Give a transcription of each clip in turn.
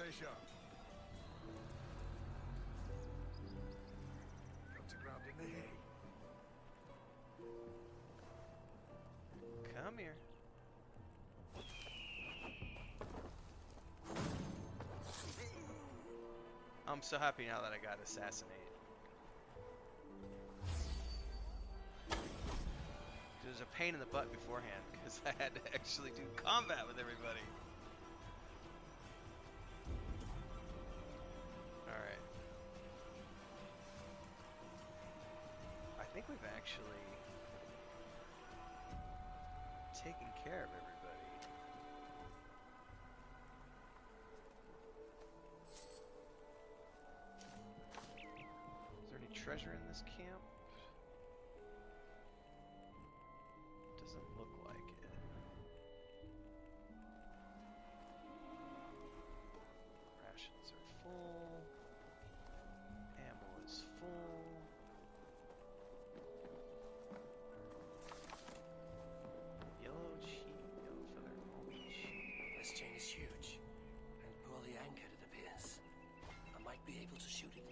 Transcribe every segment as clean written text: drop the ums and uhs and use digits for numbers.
treasure. Got to ground in the hay. Come here. I'm so happy now that I got assassinated. It was a pain in the butt beforehand because I had to actually do combat with everybody. Alright. I think we've actually taken care of everybody. Is there any treasure in this camp? Doesn't look like it. Rations are full. Ammo is full. Yellow feather mulch. This chain is huge and poorly anchored, it appears. I might be able to shoot it.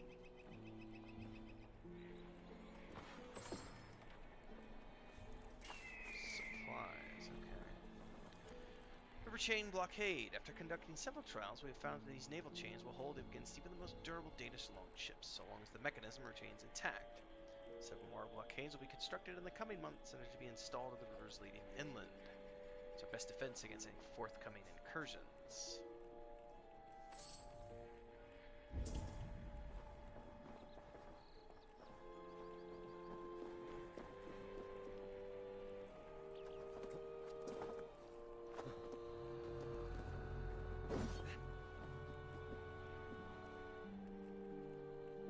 Supplies, okay. River chain blockade. After conducting several trials, we have found that these naval chains will hold against even the most durable Danish longships, so long as the mechanism remains intact. Several more blockades will be constructed in the coming months and are to be installed in the rivers leading inland. It's our best defense against any forthcoming incursions.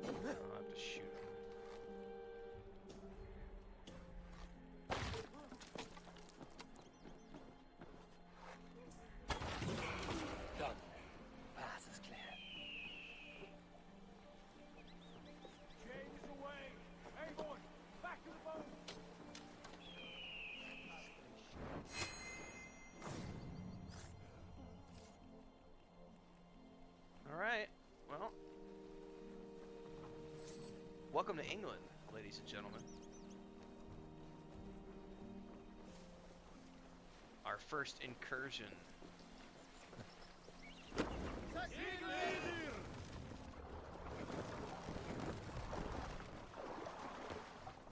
I'll have to shoot him. Done. Path is clear. Chains away! Hey, boy! Back to the boat! Alright, well. Welcome to England, ladies and gentlemen. Our first incursion.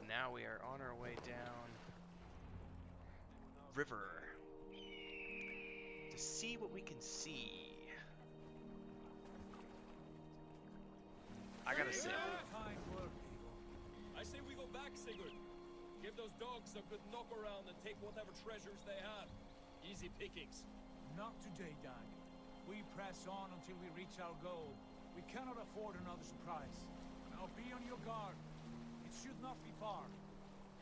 Now we are on our way down river to see what we can see. I gotta say, I say we go back, Sigurd. Give those dogs a good knock around and take whatever treasures they have. Easy pickings. Not today, Dag. We press on until we reach our goal. We cannot afford another surprise. Now be on your guard. It should not be far.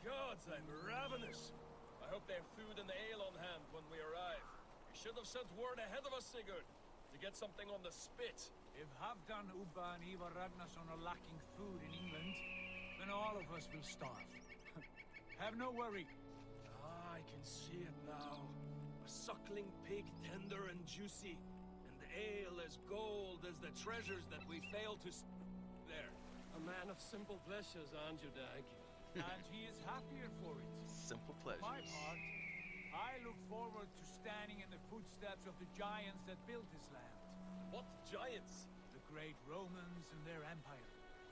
Gods, I'm ravenous. I hope they have food and ale on hand when we arrive. We should have sent word ahead of us, Sigurd, to get something on the spit. If Halfdan, Ubba and Ivar Ragnarsson are lacking food in England, then all of us will starve. Have no worry. Ah, I can see it now. A suckling pig, tender and juicy. And the ale as gold as the treasures that we failed to there. A man of simple pleasures, aren't you, Dag? And he is happier for it. simple pleasures. My part, I look forward to standing in the footsteps of the giants that built this land. What giants? The great Romans and their empire.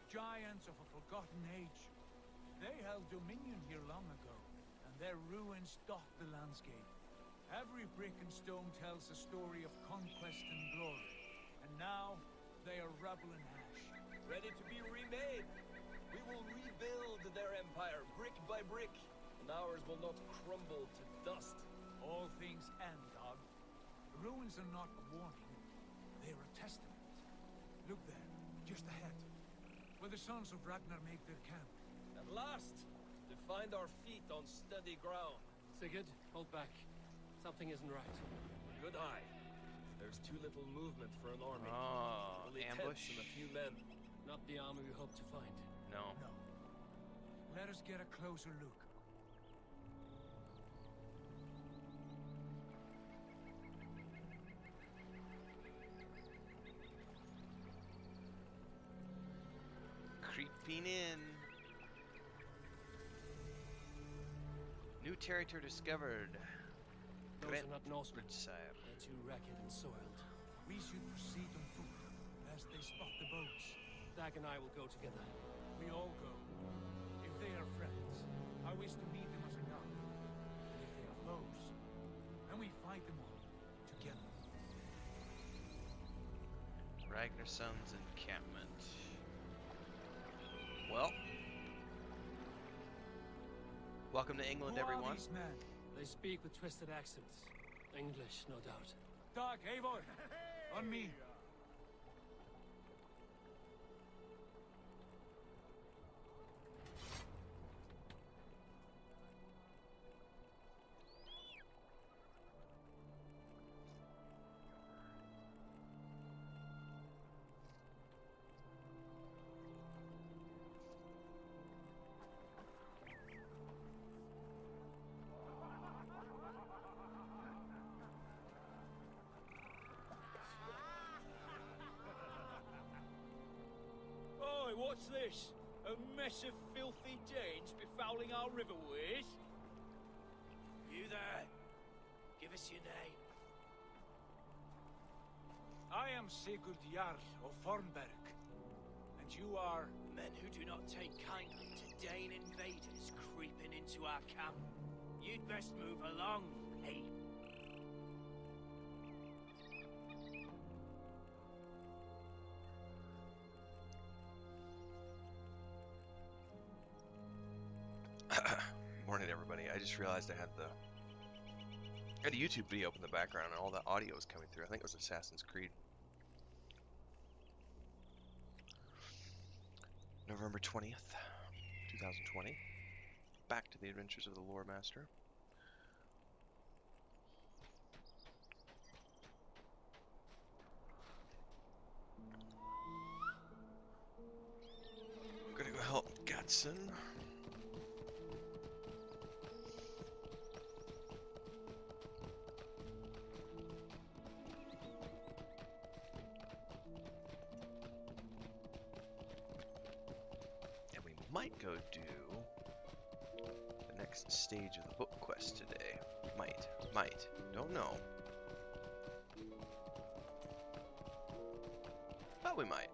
Giants of a forgotten age. They held dominion here long ago, and their ruins dot the landscape. Every brick and stone tells a story of conquest and glory. And now, they are rubble and ash. Ready to be remade. We will rebuild their empire, brick by brick, and ours will not crumble to dust. All things end, Dog. The ruins are not a warning. They are a testament. Look there, just ahead, where the sons of Ragnar make their camp. At last, to find our feet on steady ground. Sigurd, hold back. Something isn't right. Good eye. There's too little movement for an army. Oh, Only ambush? tents and a few men. Not the army we hope to find. No. No. Let us get a closer look. Swooping in. New territory discovered. Those are not Norsemen. Sire. They're too ragged and soiled. We should proceed on foot, lest they spot the boats. Dag and I will go together. We all go. If they are friends, I wish to meet them as a guard. And if they are foes, then we fight them all together. Ragnarson's encampment. Well. Welcome to England, Who are everyone. these men? They speak with twisted accents. English, no doubt. Dag, Eivor, on me. Oi, what's this? A mess of filthy Danes befouling our riverways? You there? Give us your name. I am Sigurd Jarl of Fornberg. And you are... Men who do not take kindly to Dane invaders creeping into our camp. You'd best move along, hey. Morning, everybody. I just realized I had a YouTube video up in the background and all the audio was coming through. I think it was Assassin's Creed. November 20th, 2020. Back to the adventures of the Loremaster. Gonna go help Gatson. Might go do the next stage of the book quest today. Might. Don't know. But we might.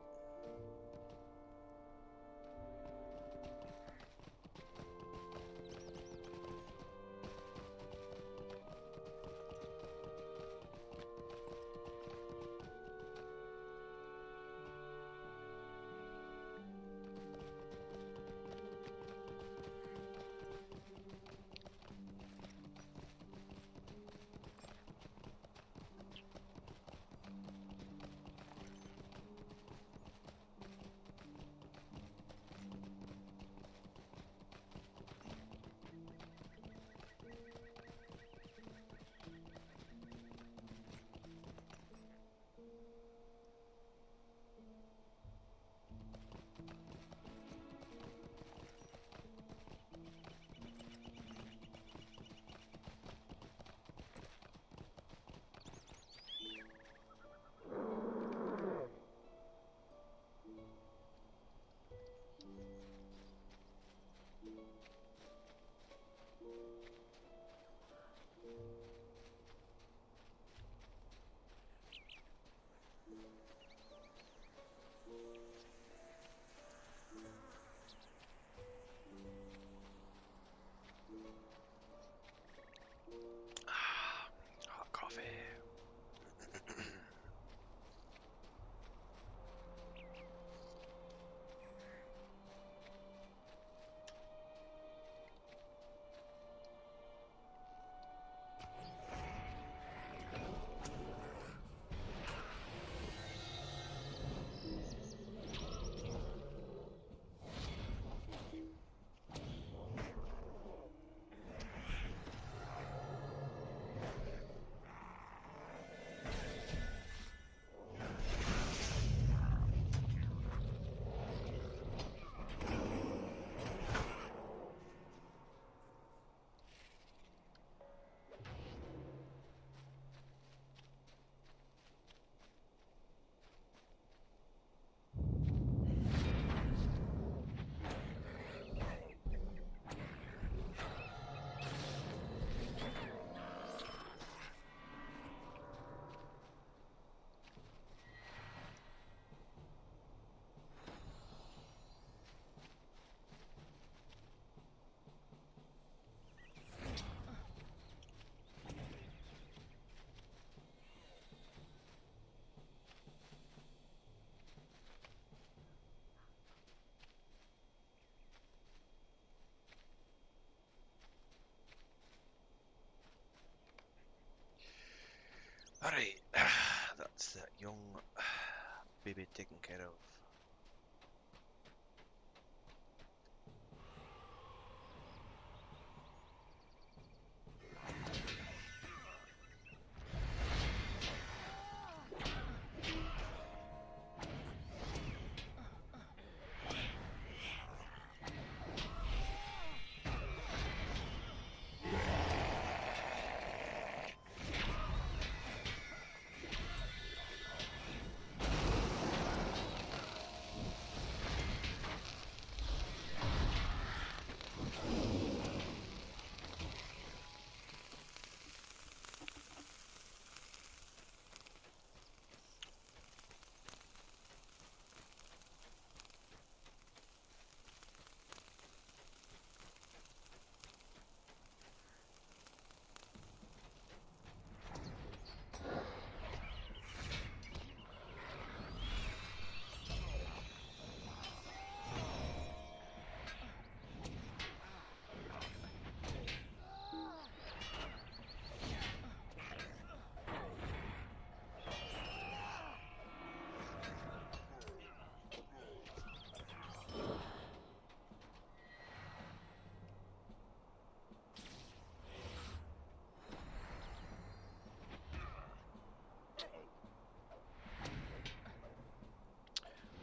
Alright, that's that young baby taken care of.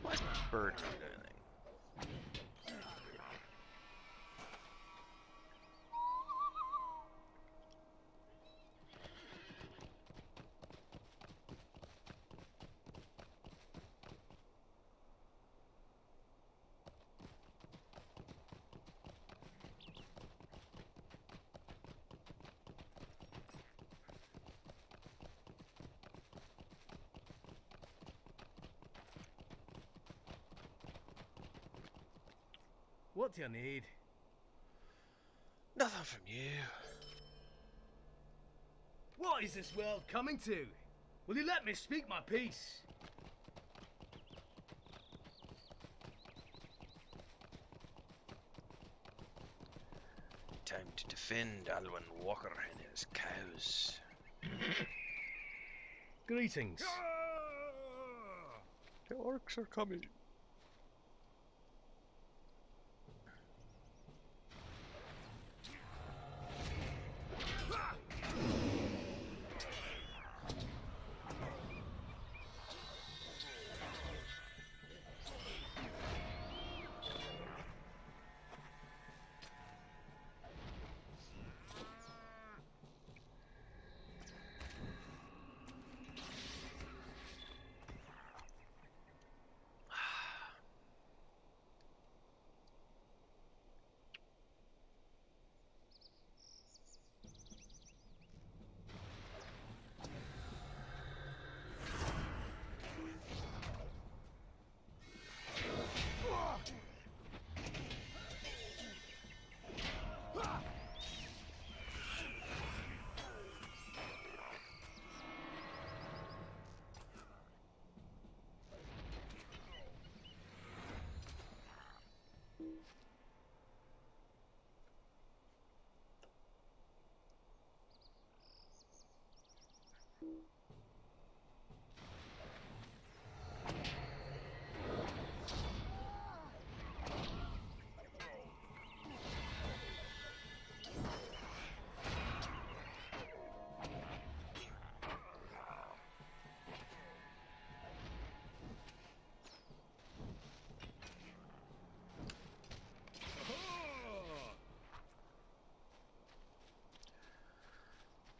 Why is my bird not doing anything? What do you need? Nothing from you. What is this world coming to? Will you let me speak my piece? Time to defend Alwyn Walker and his cows. Greetings. The orcs are coming.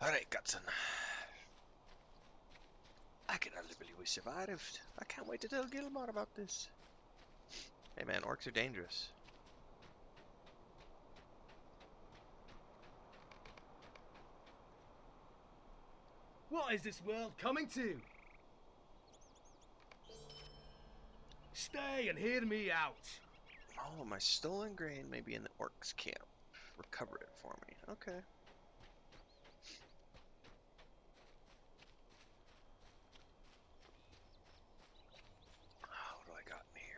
Alright, Gutson. I can hardly believe we survived. I can't wait to tell Gilmore about this. Hey man, orcs are dangerous. What is this world coming to? Stay and hear me out. Oh, my stolen grain may be in the orcs' camp. Recover it for me. Okay. What do I got in here?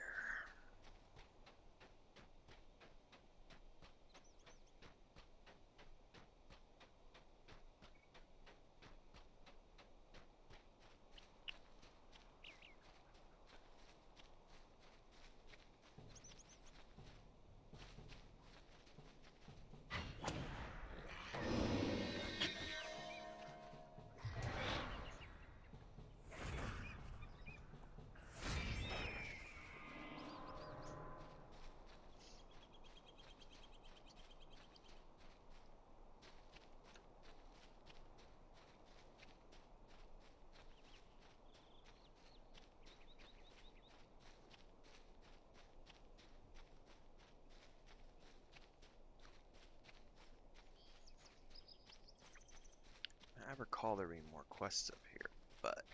recall there being more quests up here, but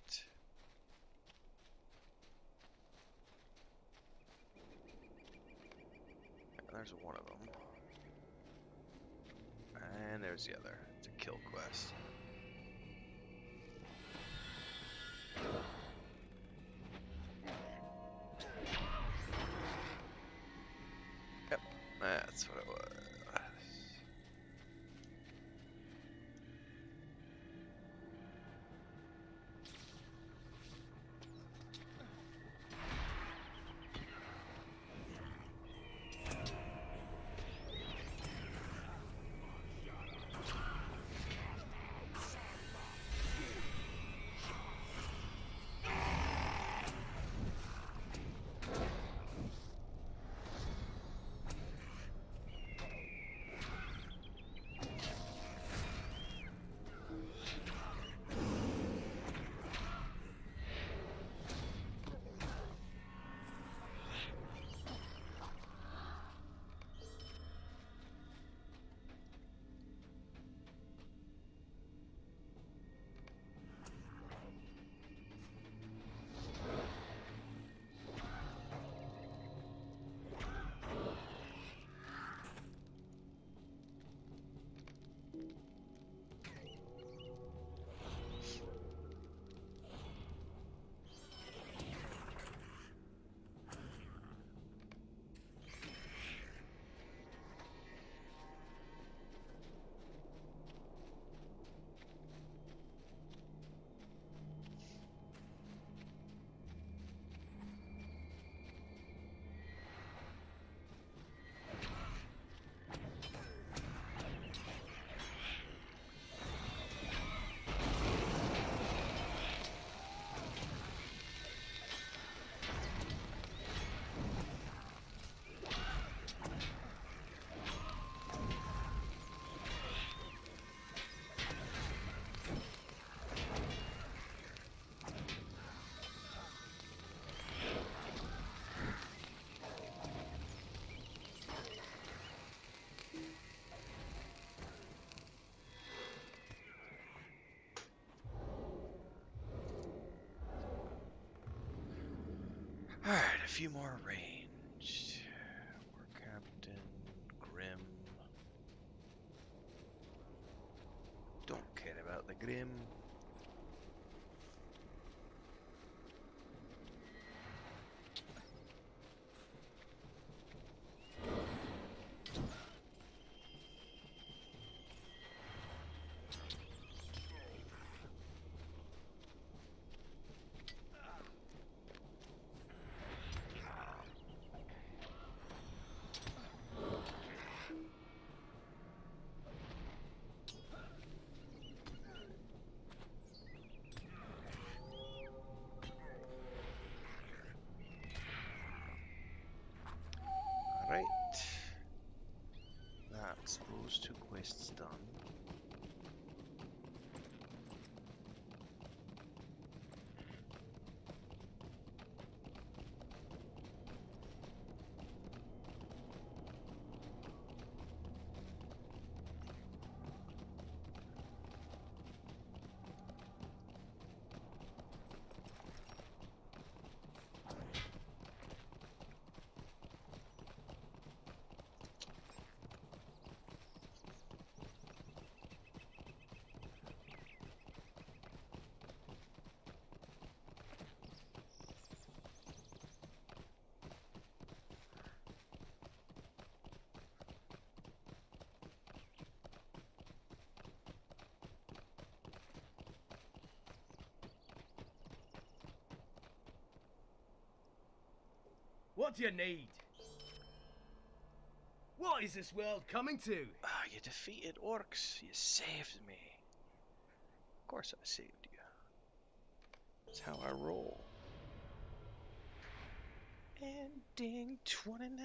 yeah, there's one of them, and there's the other. It's a kill quest. Yep, that's what it was. Alright, a few more ranged. War Captain, Grim. Don't care about the Grim. Alright. That's those two quests done. What do you need? What is this world coming to? Ah, you defeated orcs. You saved me. Of course I saved you. That's how I roll. Ending 29.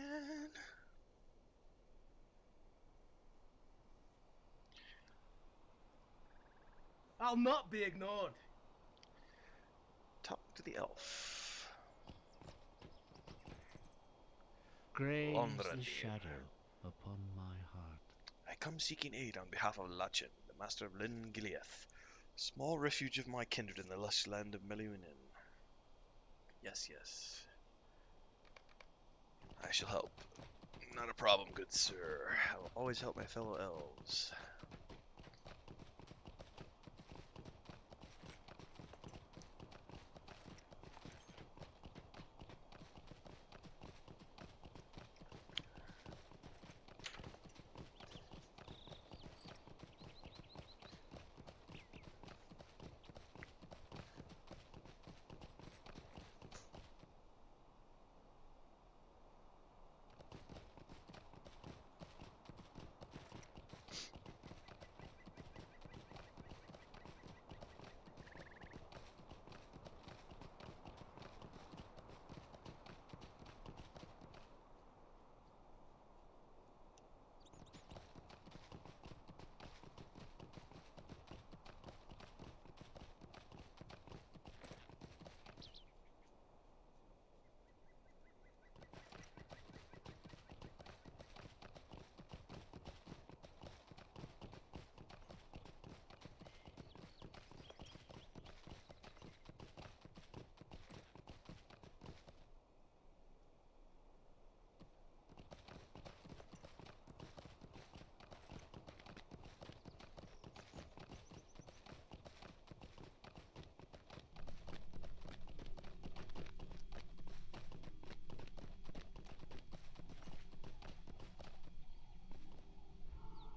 I'll not be ignored. Talk to the elf. Grey is Londra, the dear. shadow upon my heart. I come seeking aid on behalf of Lachin, the master of Lin Gileath. Small refuge of my kindred in the lush land of Melunin. Yes, yes. I shall help. Not a problem, good sir. I will always help my fellow elves.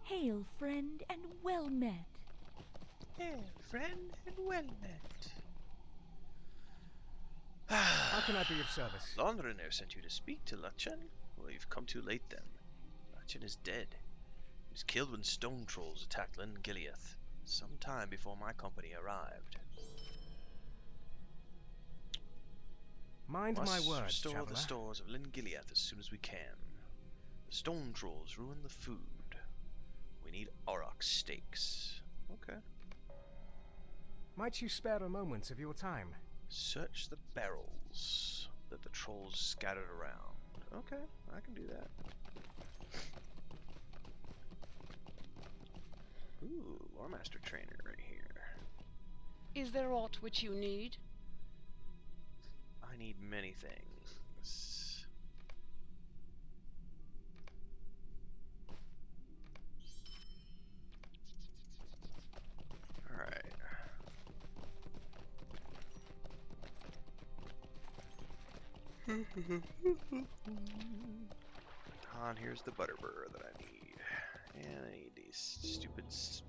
Hail, friend, and well met. Hey, friend, and well met. How can I be of service? Loremaster sent you to speak to Lachan? Well, you've come too late then. Lachan is dead. He was killed when stone trolls attacked Lyn Gileath, some time before my company arrived. Mind Must my words, restore traveler. the stores of Lyn Gileath as soon as we can. The stone trolls ruin the food. We need auroch steaks. Okay. Might you spare a moment of your time? Search the barrels that the trolls scattered around. Okay, I can do that. Ooh, Loremaster trainer right here. Is there aught which you need? I need many things. Alright. Here's the butterburger that I need. And I need these stupid spies.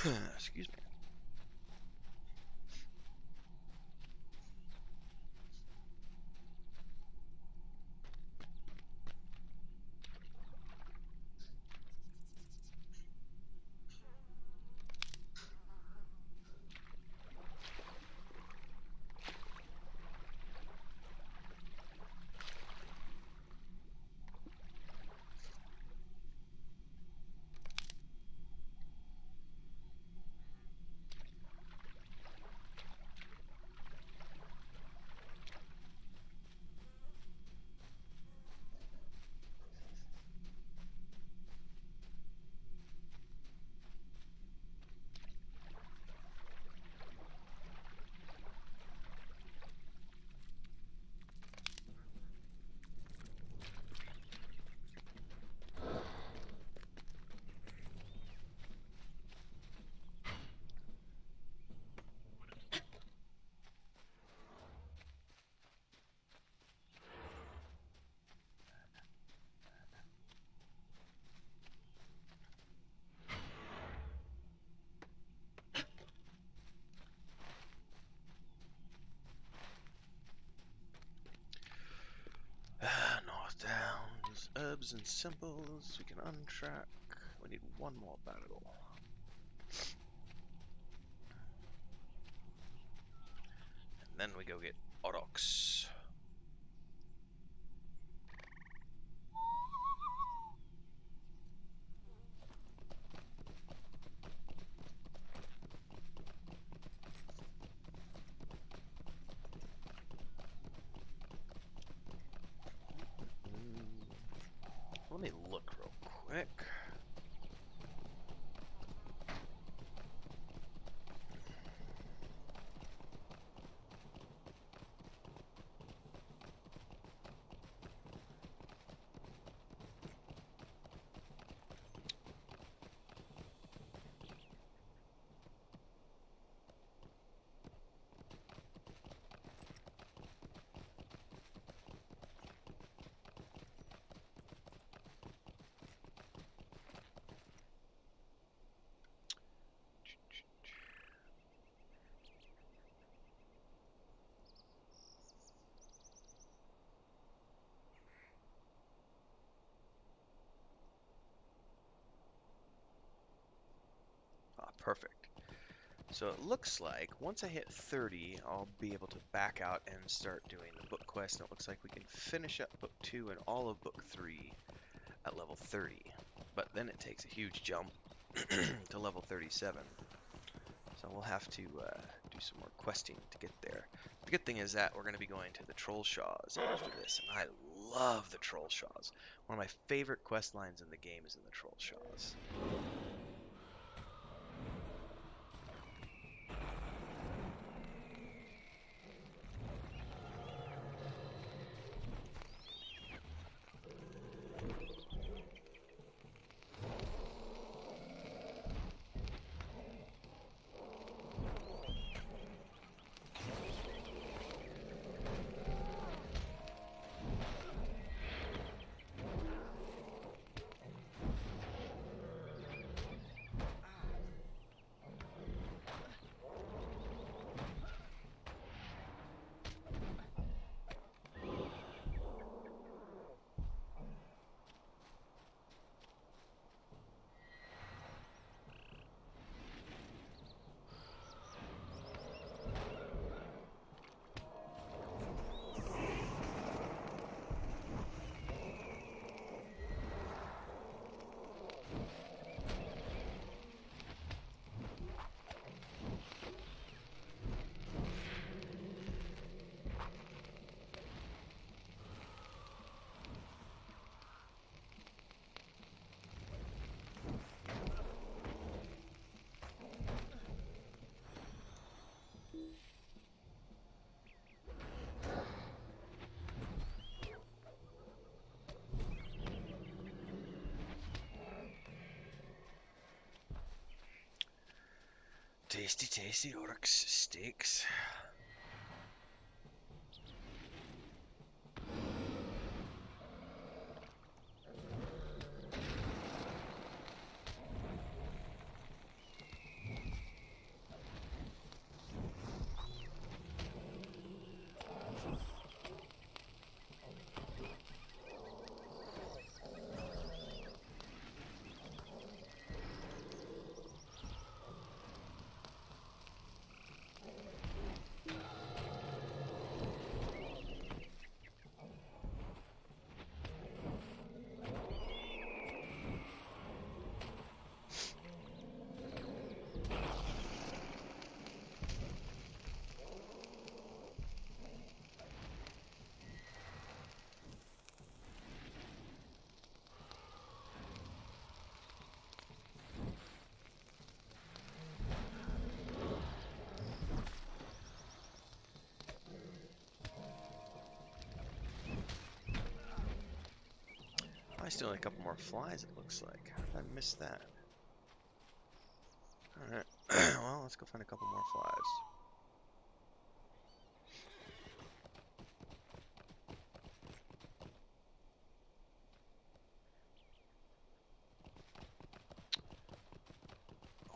Excuse me. North Downs, herbs and symbols. We can untrack. We need one more battle. And then we go get Aurochs. Let me look real quick. Perfect. So it looks like once I hit 30, I'll be able to back out and start doing the book quest. And it looks like we can finish up book 2 and all of book 3 at level 30. But then it takes a huge jump to level 37. So we'll have to do some more questing to get there. The good thing is that we're going to be going to the Troll Shaws after this. And I love the Troll Shaws. One of my favorite quest lines in the game is in the Troll Shaws. Tasty, tasty Oryx steaks. still need a couple more flies, it looks like. How did I miss that? Alright. Well, let's go find a couple more flies.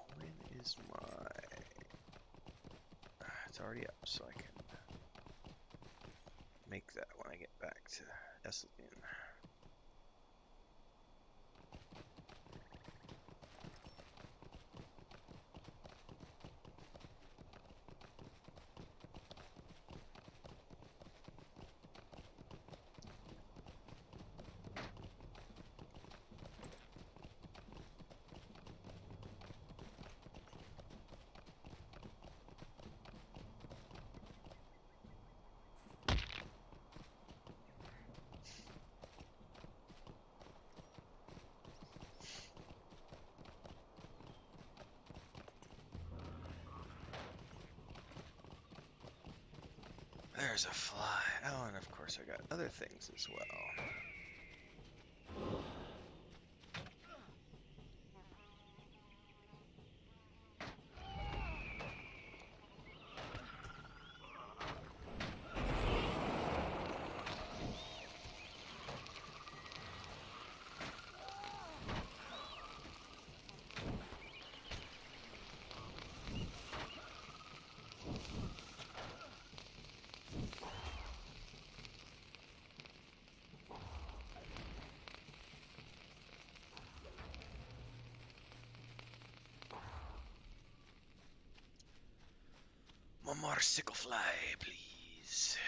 When is my... It's already up, so I can make that when I get back to Esseltine. There's a fly. Oh, and of course I got other things as well. One more sickle fly, please.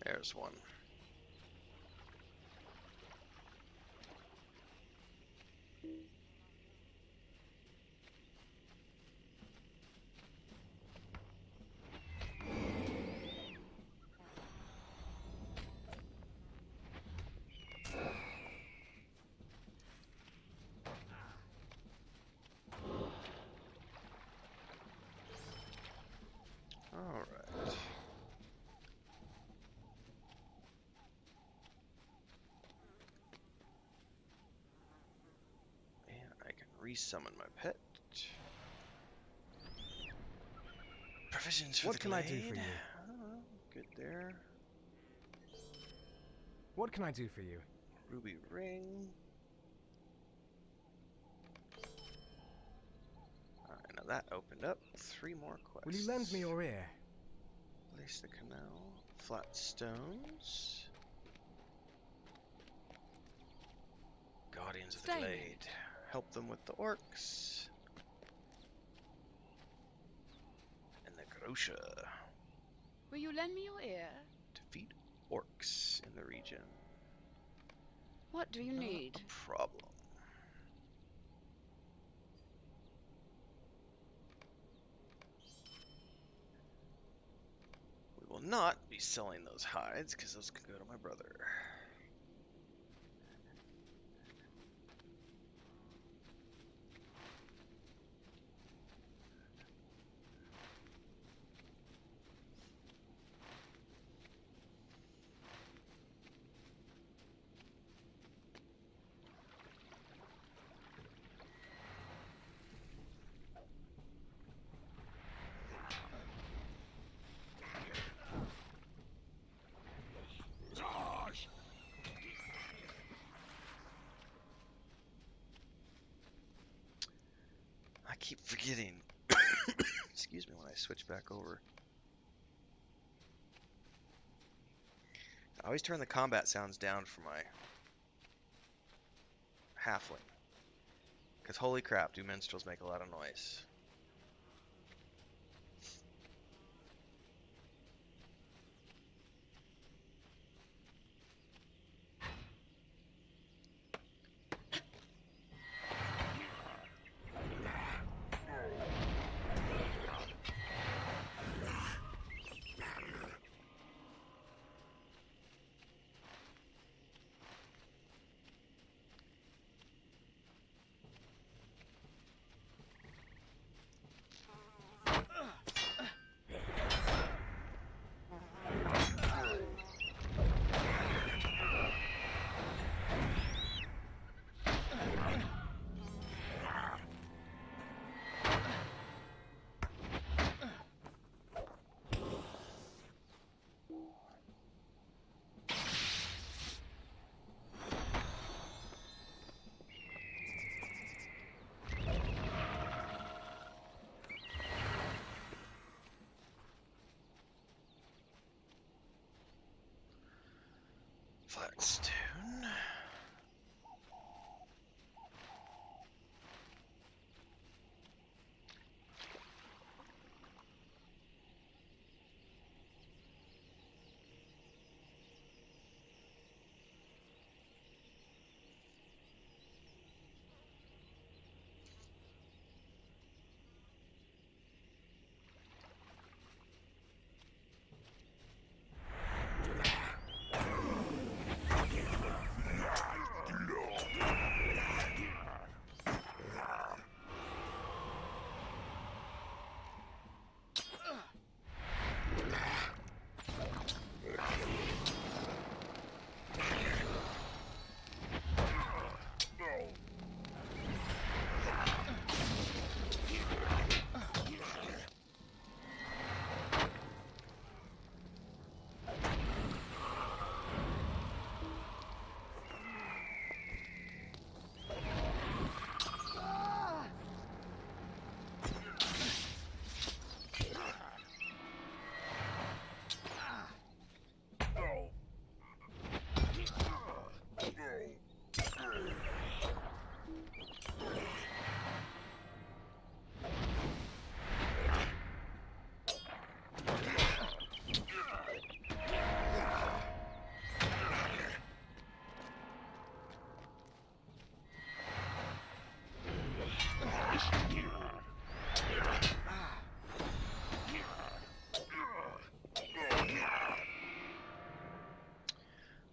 There's one. All right. Resummon my pet. Provisions for What the can glade. I do for you? Oh, good there. What can I do for you? Ruby ring. Alright, now that opened up 3 more quests. Will you lend me your ear? Place the canal. Flat stones. Guardians of the Glade. Help them with the orcs. And the Grosha. Will you lend me your ear? Defeat orcs in the region. What do you need? Not a problem. We will not be selling those hides because those could go to my brother. I keep forgetting. Excuse me when I switch back over. I always turn the combat sounds down for my halfling. Because holy crap, do minstrels make a lot of noise. Flatstone.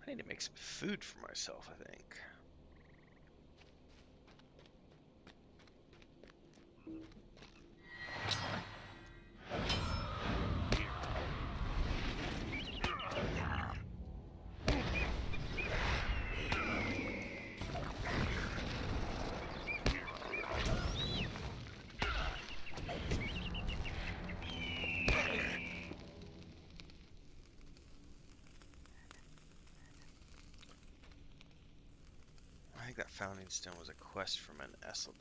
I need to make some food for myself, I think. I think that founding stone was a quest from an Esselden.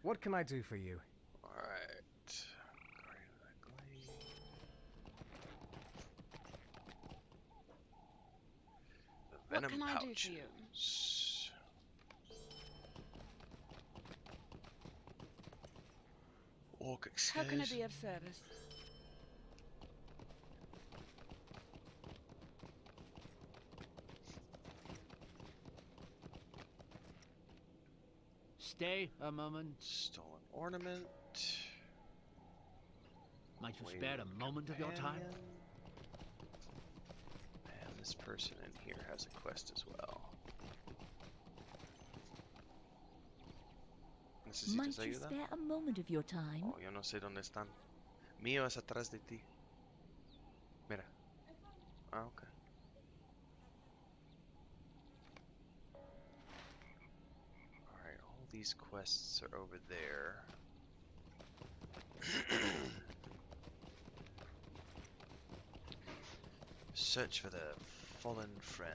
What can I do for you? Alright. What Venom can I do pouches. for you? Orc How can I excuse. be of service? Stay a moment. Stolen ornament. Might you spare a moment of your time? And this person in here has a quest as well. Might ¿Necesitas you ayuda? spare a moment of your time? Oh, yo no sé dónde están. Mío es atrás de ti. Mira. Ah, okay. Alright, all these quests are over there. Search for the fallen friend.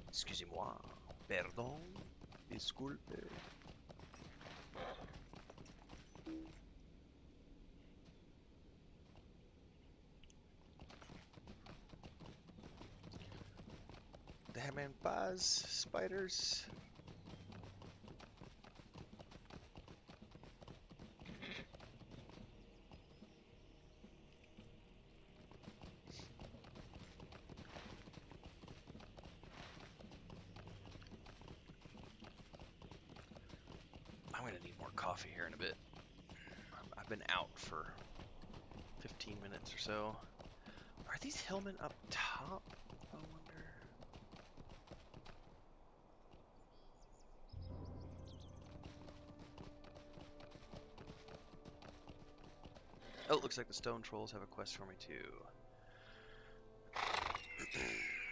Excusez-moi. Pardon. Disculpe. Déjame en paz, spiders. I'm gonna need more coffee here in a bit. I've been out for 15 minutes or so. Are these hillmen up top? I wonder. Oh, it looks like the stone trolls have a quest for me too.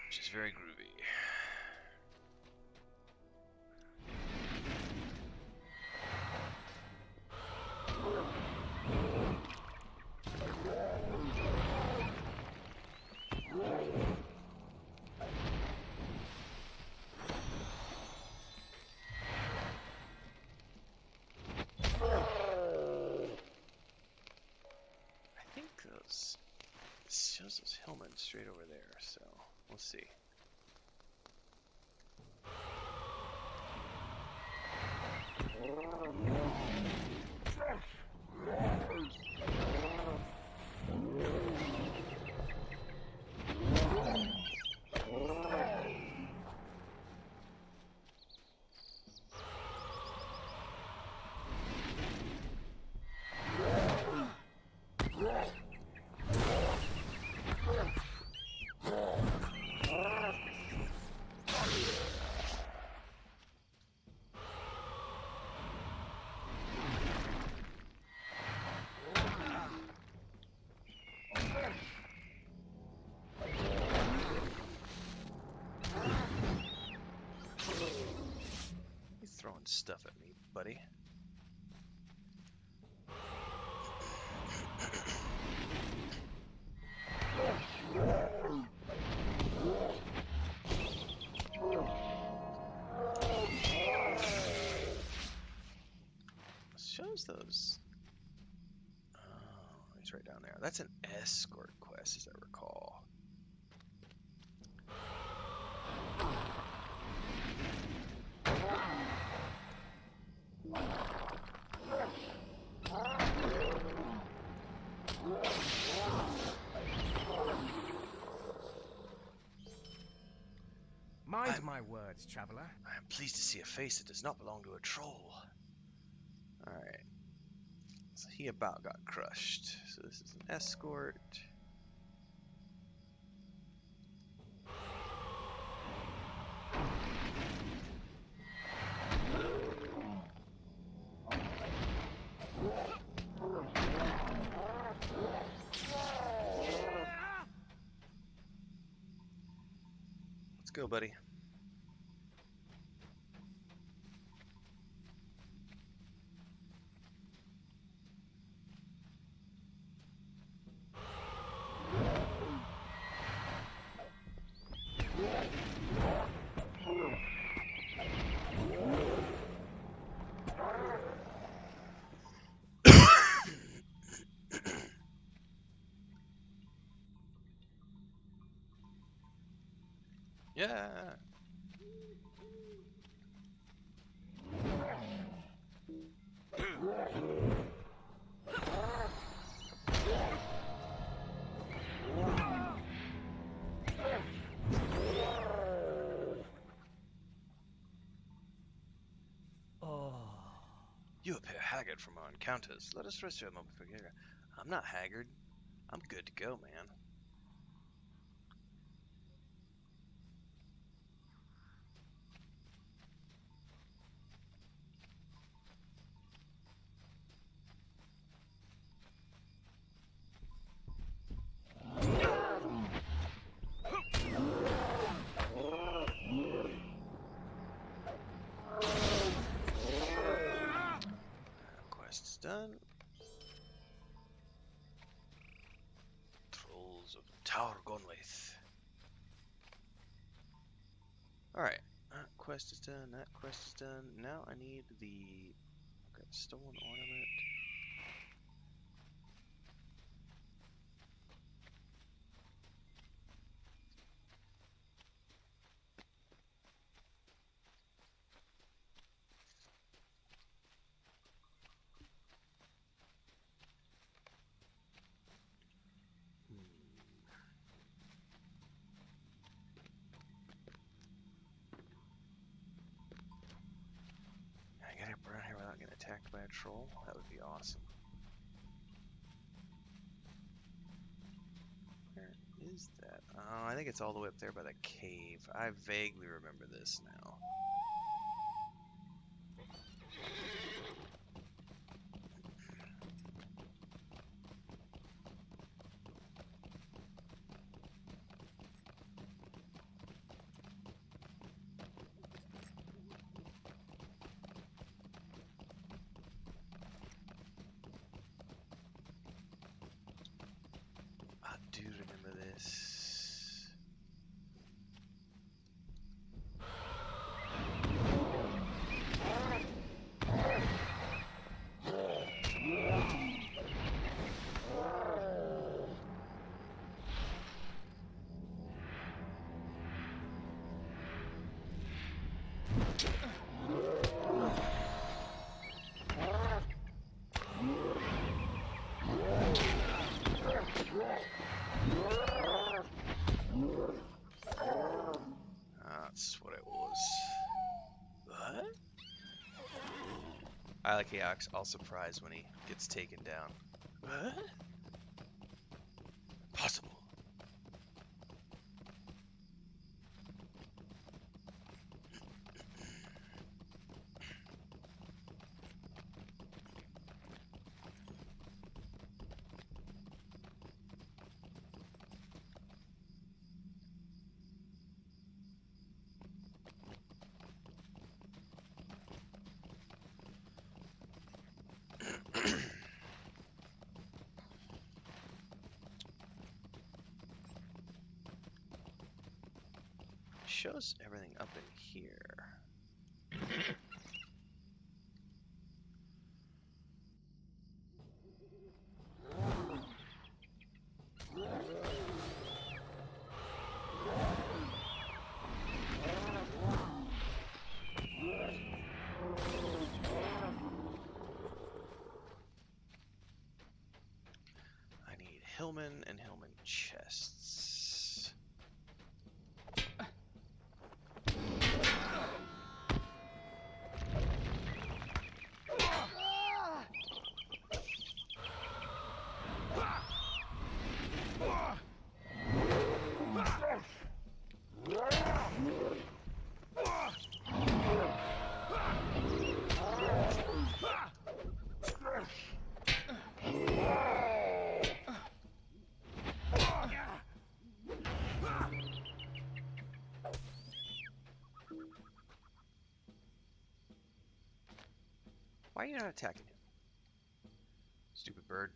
Which is very groovy. I think those... It shows those hillmen straight over there, so we'll see. He's throwing stuff at me, buddy. Shows those. Oh, he's right down there. That's an escort quest, as I recall. Mind my words, traveler. I am pleased to see a face that does not belong to a troll. Alright. So he about got crushed. So this is an escort. go, buddy. Yeah. You appear haggard from our encounters. Let us rest you a moment for you. I'm not haggard. I'm good to go, man. Quest's done. Trolls of Tower Gonlaith. Alright, that quest is done, that quest is done. Now I need the stolen ornament. I get up around here without getting attacked by a troll? That would be awesome. Where is that? Oh, I think it's all the way up there by the cave. I vaguely remember this now. I do remember this. That's what it was. What? I like he acts all surprised when he gets taken down. What? Possible. Shows everything up in here. I need Hillman and Hillman chests. Why are you not attacking him? Stupid bird.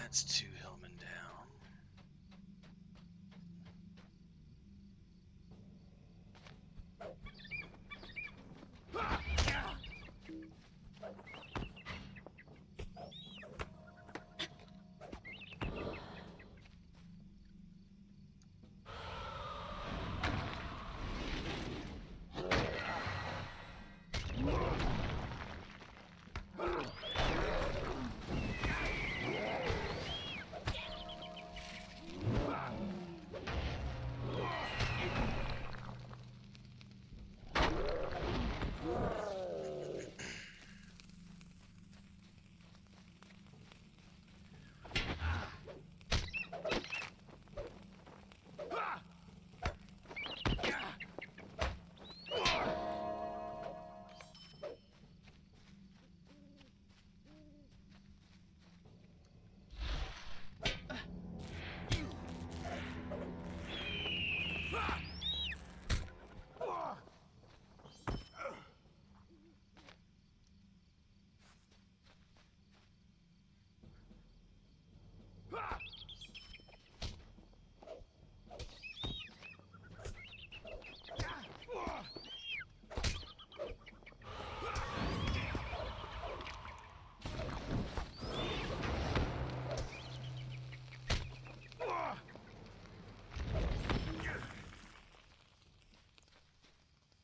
That's 2 hillmen down.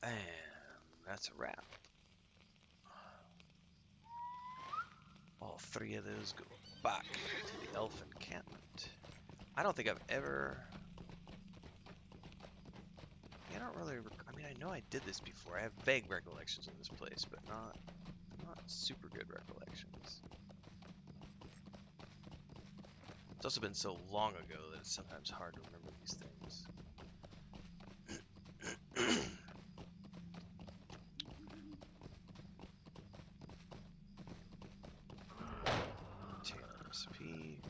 And that's a wrap. All 3 of those go back to the elf encampment. I don't think I've ever... I don't really... I mean, I know I did this before. I have vague recollections of this place, but not super good recollections. It's also been so long ago that it's sometimes hard to remember these things. Recipe.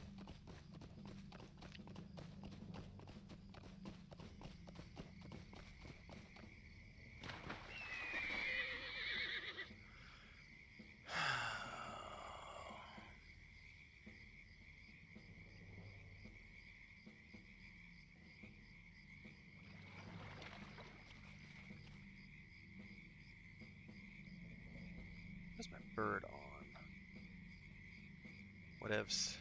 Where's my bird on? Whatevs.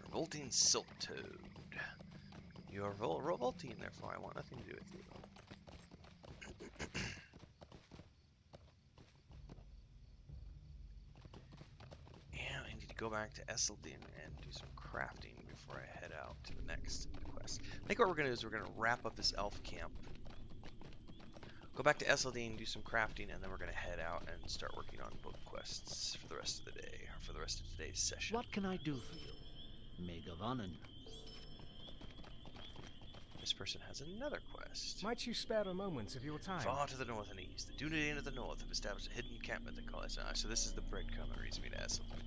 Revolting Silk Toad. You are revolting, therefore I want nothing to do with you. And I need to go back to Esseldin and do some crafting before I head out to the next quest. I think what we're going to do is we're going to wrap up this elf camp. Go back to Esseldin, do some crafting, and then we're going to head out and start working on book quests for the rest of the day, or for the rest of today's session. What can I do for you? Megavanen. This person has another quest. Might you spare a moment of your time? Far to the north and east, the Dunedain of the north have established a hidden encampment they call it. So this is the breadcrumb that leads me to Esseldin.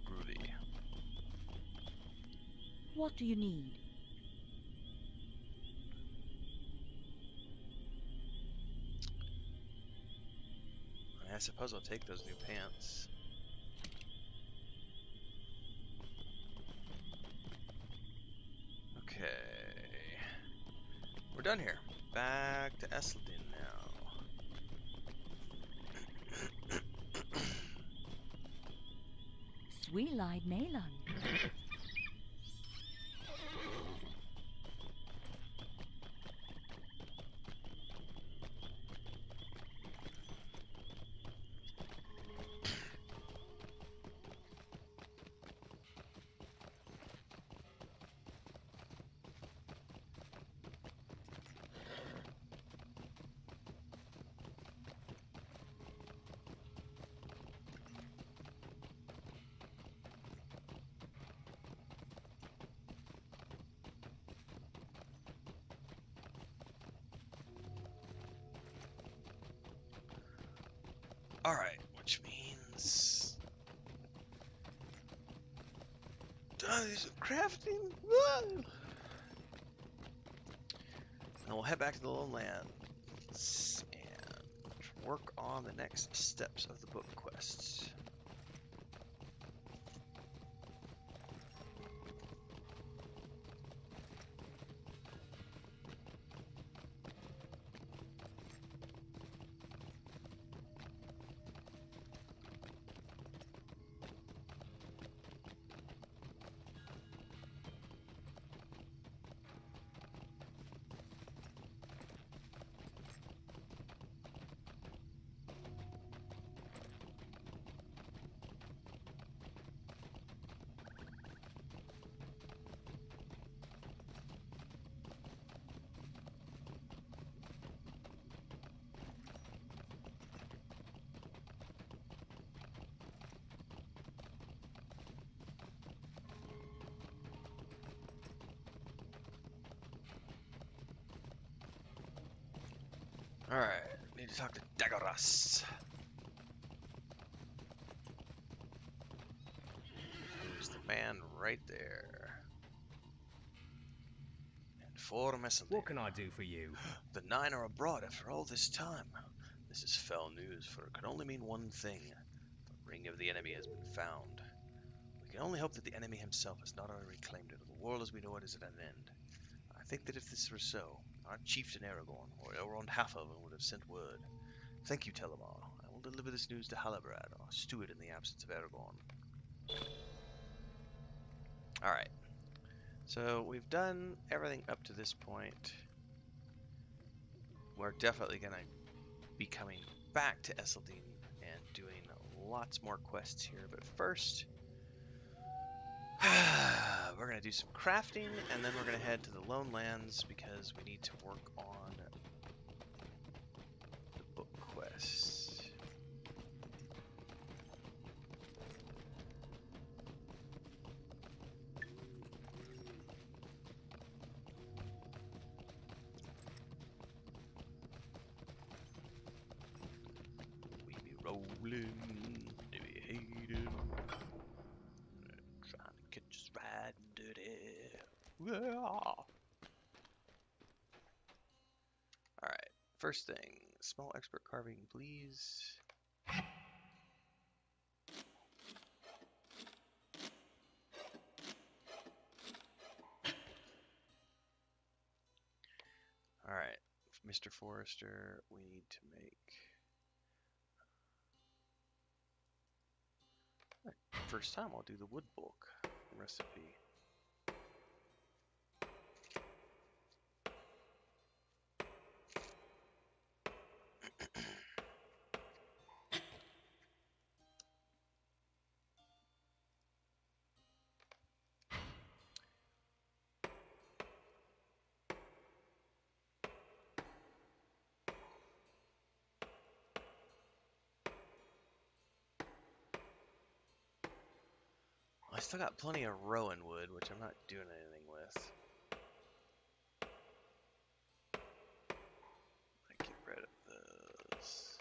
Groovy. What do you need? suppose I'll take those new pants. Okay. We're done here. Back to Esseldin now. Sweet-eyed Nayland. Alright, which means... do some crafting? Whoa! And we'll head back to the lowlands and work on the next steps of the book quests. Alright, need to talk to Dagoras. Who's the man right there? And for Messenger. What can I do for you? The Nine are abroad after all this time. This is foul news, for it can only mean one thing. The ring of the enemy has been found. We can only hope that the enemy himself has not already reclaimed it, or the world as we know it is at an end. I think that if this were so, our chieftain Aragorn, or Elrond Halfhelm, would have sent word. Thank you, Telimar. I will deliver this news to Halabrad, our steward in the absence of Aragorn. Alright. So, we've done everything up to this point. We're definitely going to be coming back to Esseldin and doing lots more quests here. But first, we're going to do some crafting, and then we're going to head to the Lone Lands because we need to work on the book quests. We be rolling, we be hating. Trying to catch us riding dirty. Yeah. Alright, first thing, small expert carving, please. Alright, Mr. Forrester, we need to make... First time I'll do the wood bulk recipe. I still got plenty of rowan wood, which I'm not doing anything with. I get rid of those.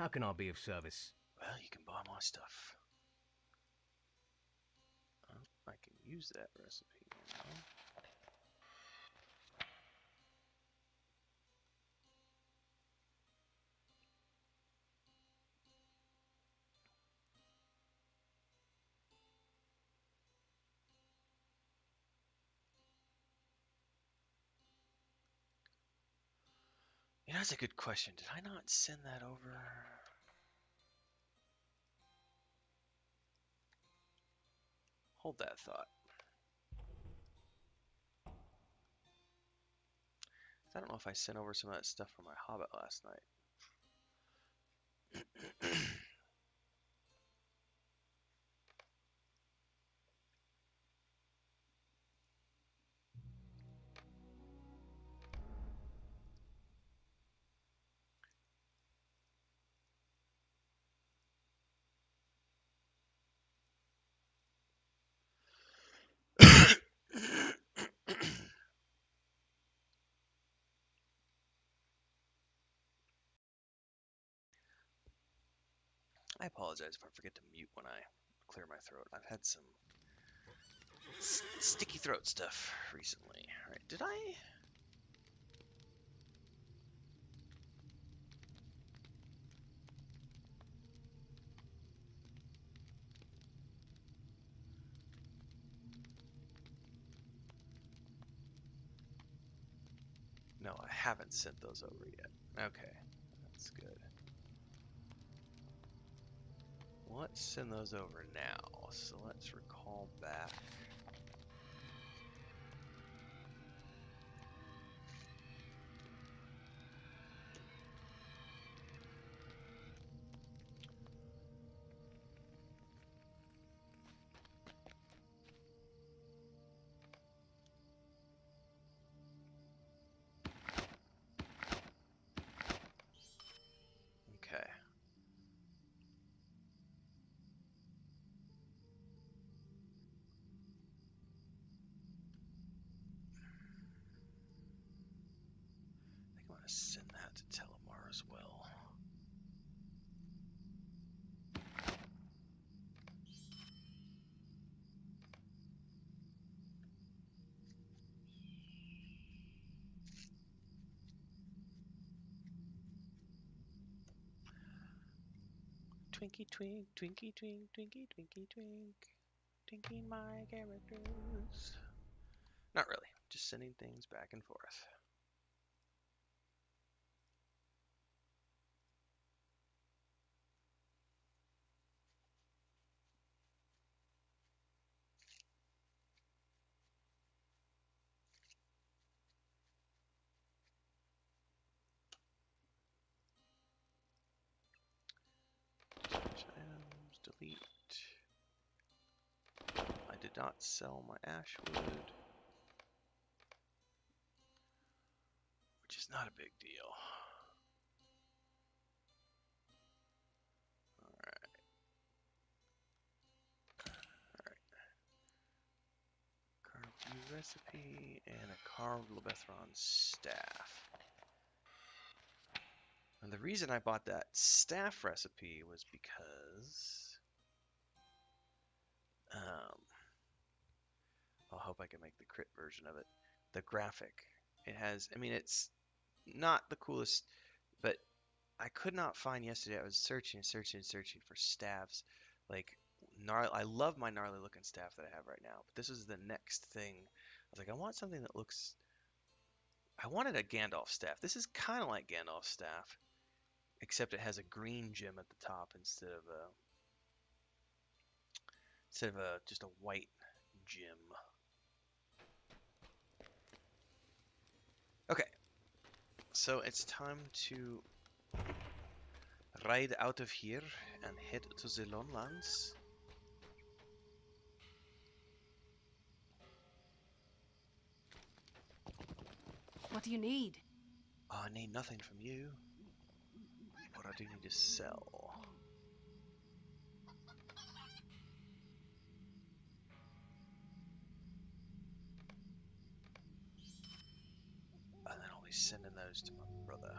How can I be of service? Well, you can buy my stuff. I can use that recipe now. You know, that's a good question. Did I not send that over? Hold that thought. I don't know if I sent over some of that stuff from my Hobbit last night. I apologize if I forget to mute when I clear my throat. I've had some sticky throat stuff recently. All right, did I? No, I haven't sent those over yet. Okay, that's good. Let's send those over now. So let's recall back. Okay. I think I'm going to send that to Telimar as well. Twinkie twink, twinkie twink, twinkie twinkie twink, twinking my characters. Not really, just sending things back and forth. Search items, delete. I did not sell my ashwood, which is not a big deal. Alright. Carved new recipe and a carved Lebethron staff. And the reason I bought that staff recipe was because I hope I can make the crit version of it. The graphic. It has, I mean, it's not the coolest, but I could not find yesterday. I was searching for staffs. Like, I love my gnarly looking staff that I have right now, but this is the next thing. I was like, I want something that looks. I wanted a Gandalf staff. This is kind of like Gandalf's staff, except it has a green gem at the top instead of just a white gem. Okay, so it's time to ride out of here and head to the Lone Lands. What do you need? I need nothing from you, but I do need to sell. And then I'll be sending those to my brother.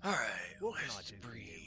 All right, What can I let's do for breathe. you?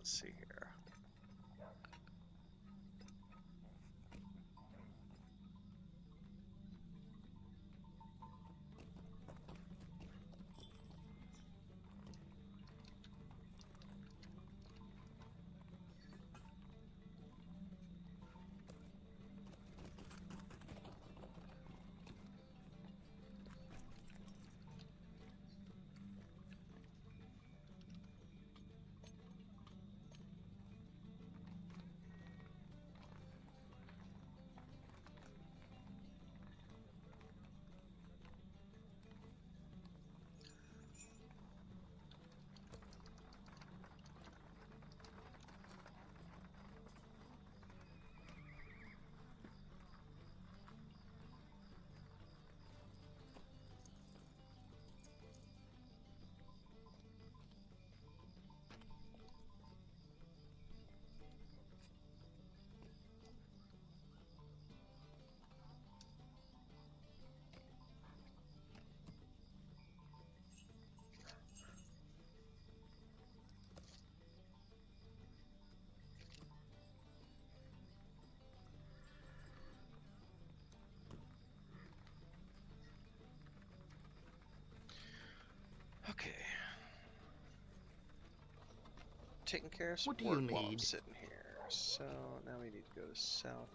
Let's see here. Okay. Taking care of some What do you work while I'm need? sitting here. So now we need to go to south.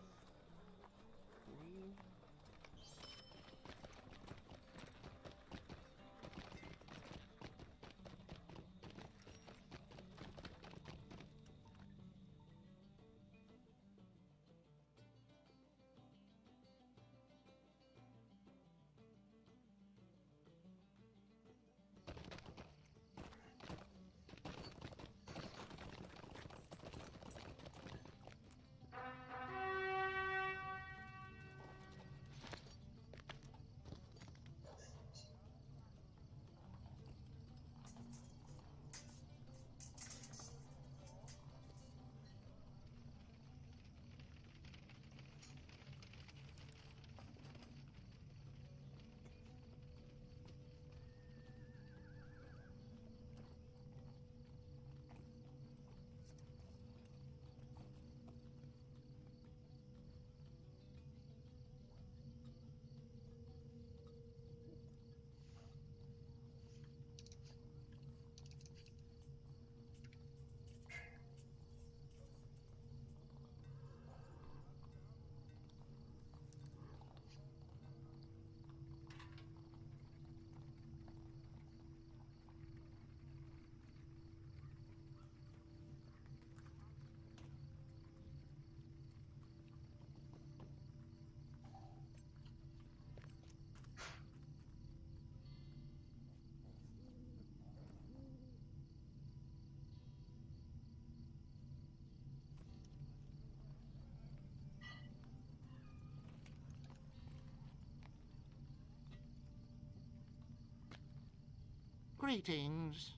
Greetings.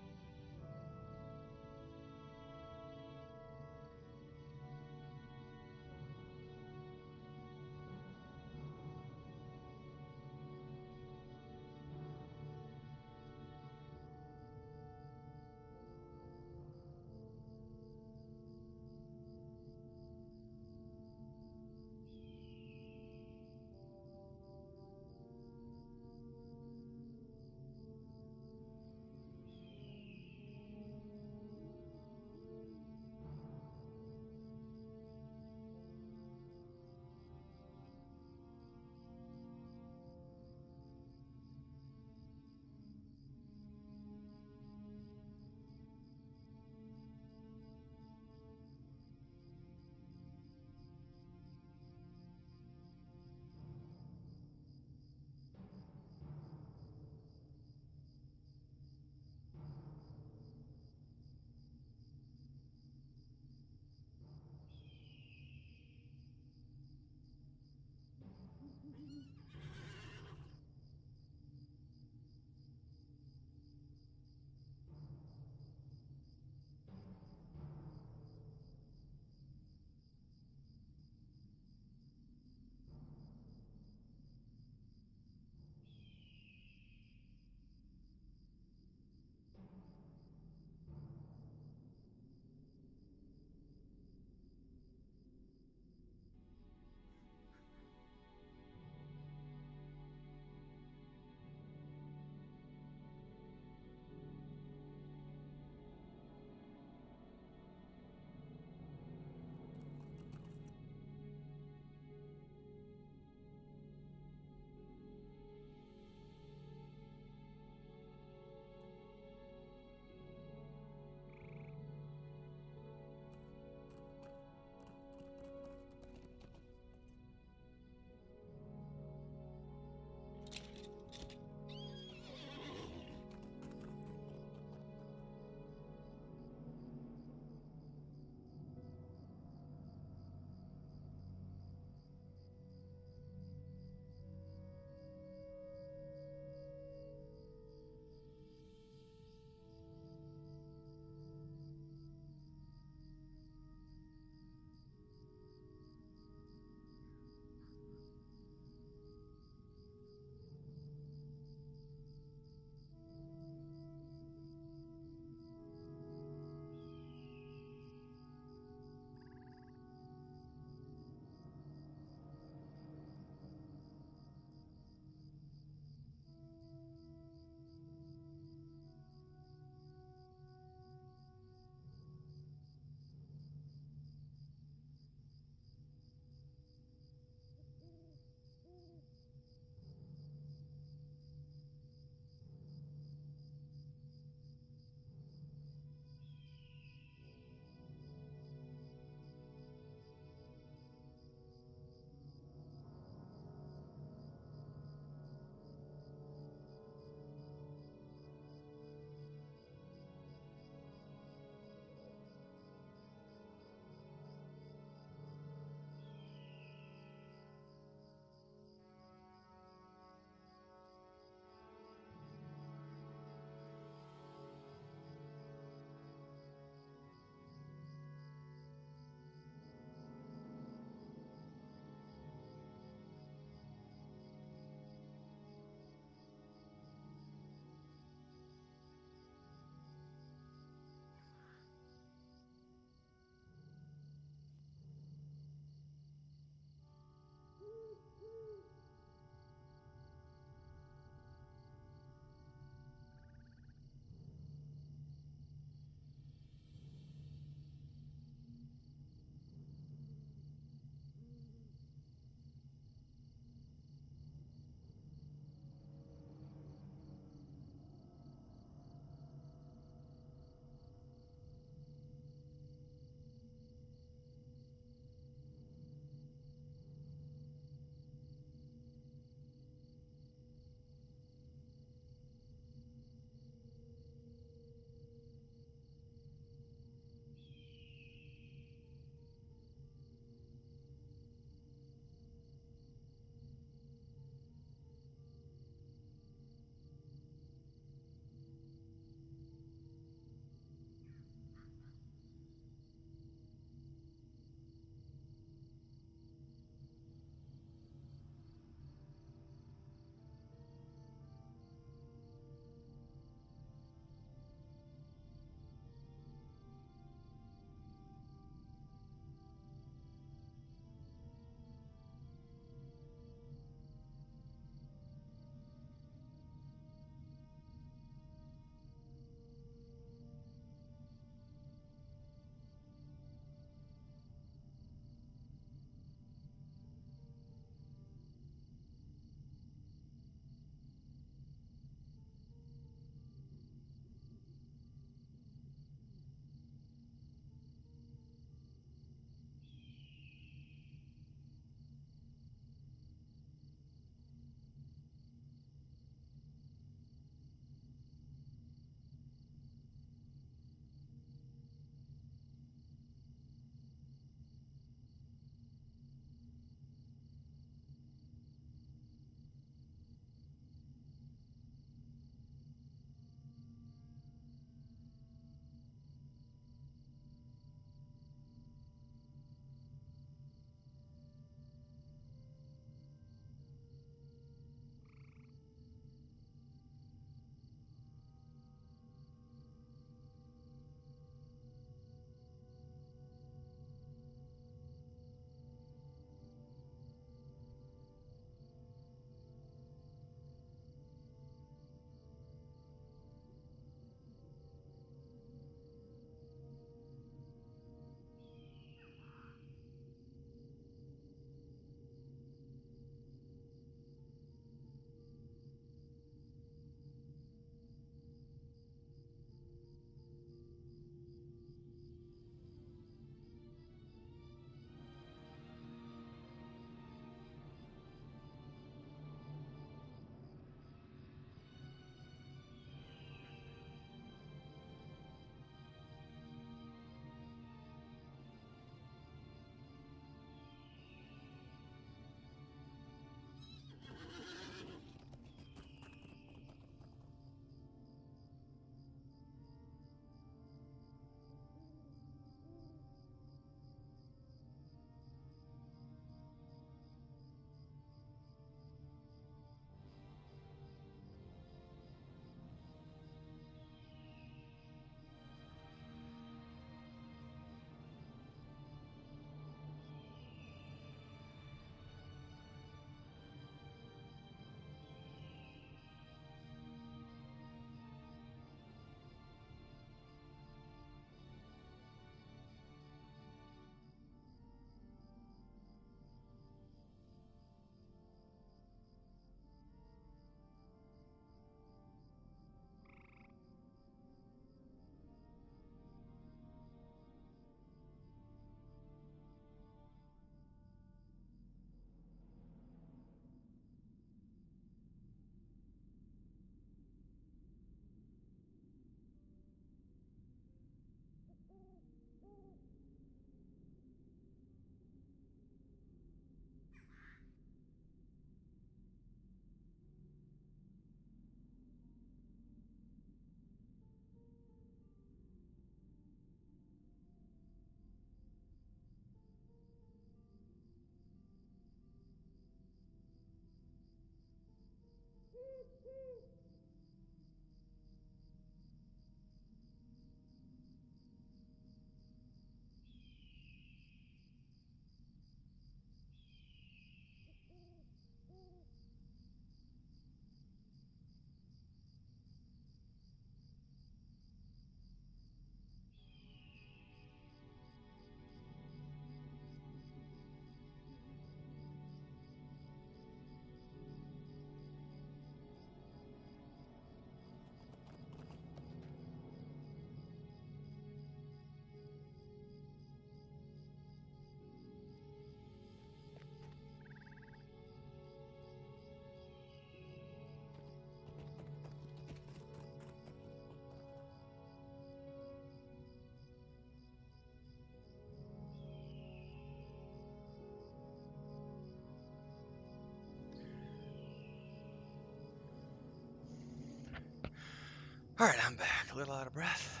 Alright, I'm back. A little out of breath.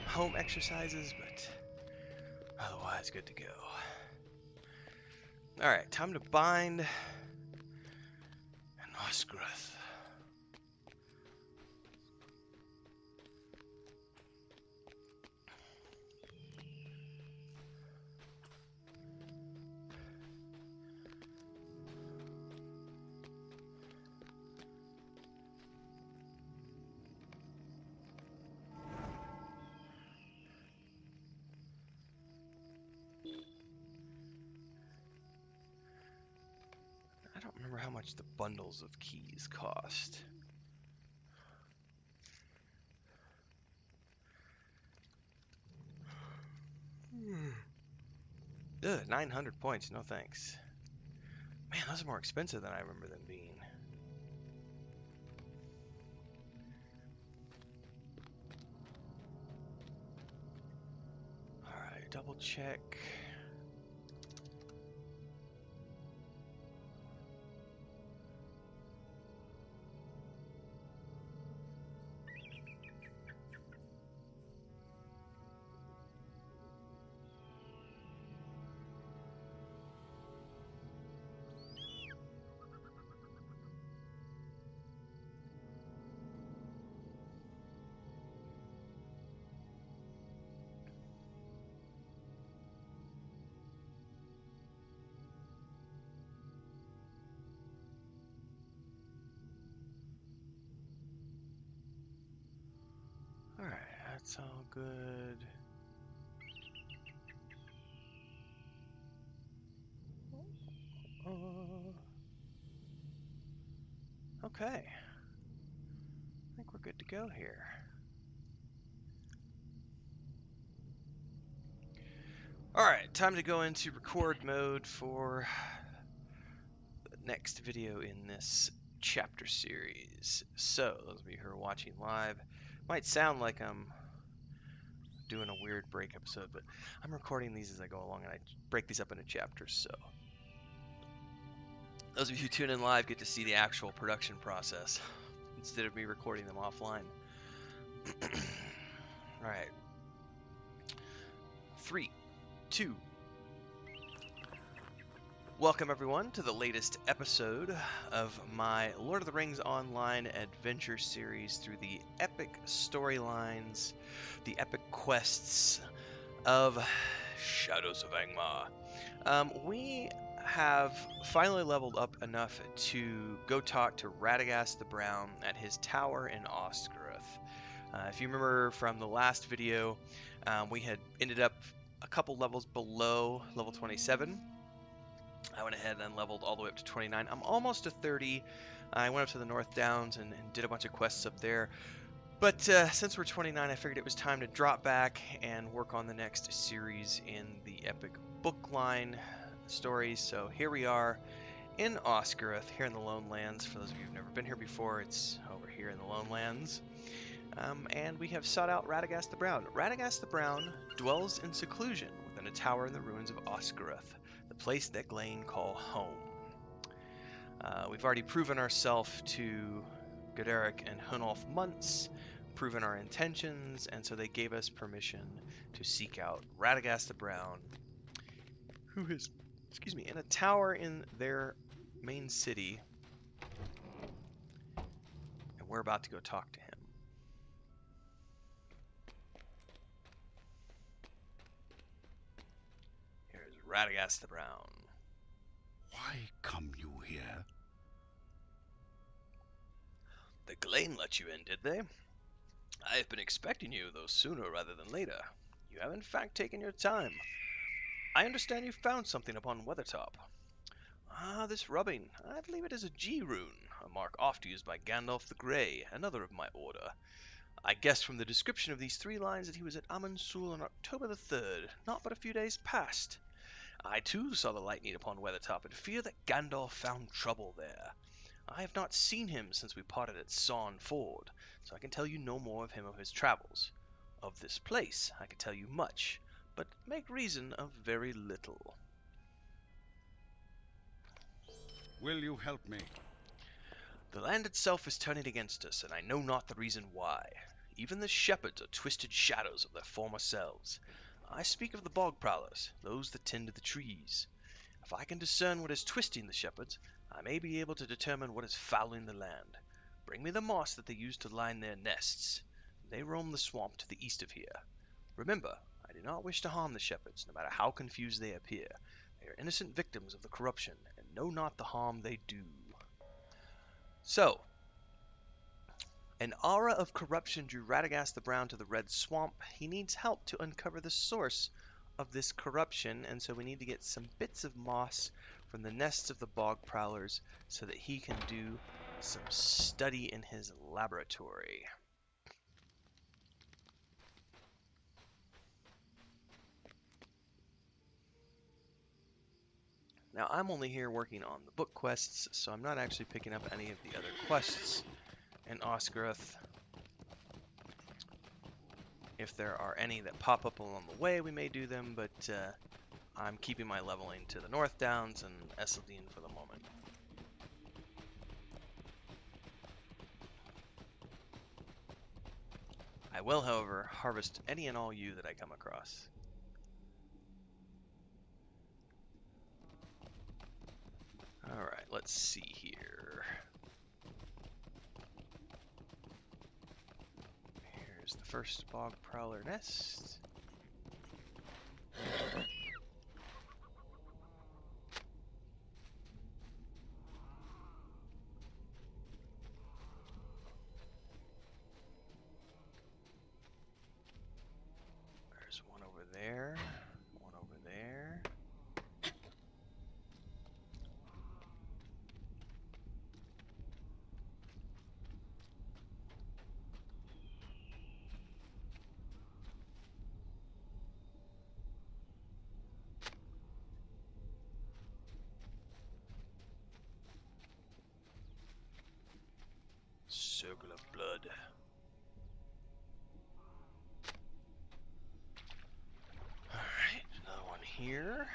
Home exercises, but otherwise good to go. Alright, time to bind an Osgruth. I don't remember how much the bundles of keys cost. Ugh, 900 points, no thanks. Man, those are more expensive than I remember them being. Alright, double check. Alright, that's all good. Okay. I think we're good to go here. Alright, time to go into record mode for the next video in this chapter series. So, those of you who are watching live, might sound like I'm doing a weird break episode, but I'm recording these as I go along and I break these up into chapters, so those of you who tune in live get to see the actual production process instead of me recording them offline. Alright. 3, 2. Welcome everyone to the latest episode of my Lord of the Rings Online adventure series through the epic storylines, the epic quests of Shadows of Angmar. We have finally leveled up enough to go talk to Radagast the Brown at his tower in Osgruth. If you remember from the last video, we had ended up a couple levels below level 27. I went ahead and leveled all the way up to 29. I'm almost to 30. I went up to the North Downs and did a bunch of quests up there. But since we're 29, I figured it was time to drop back and work on the next series in the epic book line stories. So here we are in Osgruth, here in the Lone Lands. For those of you who've never been here before, it's over here in the Lone Lands. And we have sought out Radagast the Brown. Radagast the Brown dwells in seclusion within a tower in the ruins of Osgruth, the place that Glen call home. We've already proven ourselves to Goderic and Hunolf Muntz, proven our intentions, and so they gave us permission to seek out Radagast the Brown, who is, in a tower in their main city, and we're about to go talk to him. Here's Radagast the Brown. Why come you here? The Glen let you in, did they? I have been expecting you, though sooner rather than later. You have in fact taken your time. I understand you found something upon Weathertop. Ah, this rubbing. I believe it is a G rune, a mark oft used by Gandalf the Grey, another of my order. I guessed from the description of these 3 lines that he was at Amansul on October the 3rd, not but a few days past. I too saw the lightning upon Weathertop and fear that Gandalf found trouble there. I have not seen him since we parted at Sawn Ford, so I can tell you no more of him of his travels. Of this place I can tell you much, but make reason of very little. Will you help me? The land itself is turning against us, and I know not the reason why. Even the shepherds are twisted shadows of their former selves. I speak of the bog prowlers, those that tend to the trees. If I can discern what is twisting the shepherds, I may be able to determine what is fouling the land. Bring me the moss that they use to line their nests. They roam the swamp to the east of here. Remember, I do not wish to harm the shepherds, no matter how confused they appear. They are innocent victims of the corruption, and know not the harm they do. So, an aura of corruption drew Radagast the Brown to the Red Swamp. He needs help to uncover the source of this corruption, and so we need to get some bits of moss from the nests of the bog prowlers so that he can do some study in his laboratory. Now, I'm only here working on the book quests, so I'm not actually picking up any of the other quests in Oscaroth. If there are any that pop up along the way, we may do them, but I'm keeping my leveling to the North Downs and Esseldine for the moment. I will, however, harvest any and all you that I come across. Alright, let's see here. Here's the first bog prowler nest. There's one over there, one over there. Circle of blood. Alright, another one here.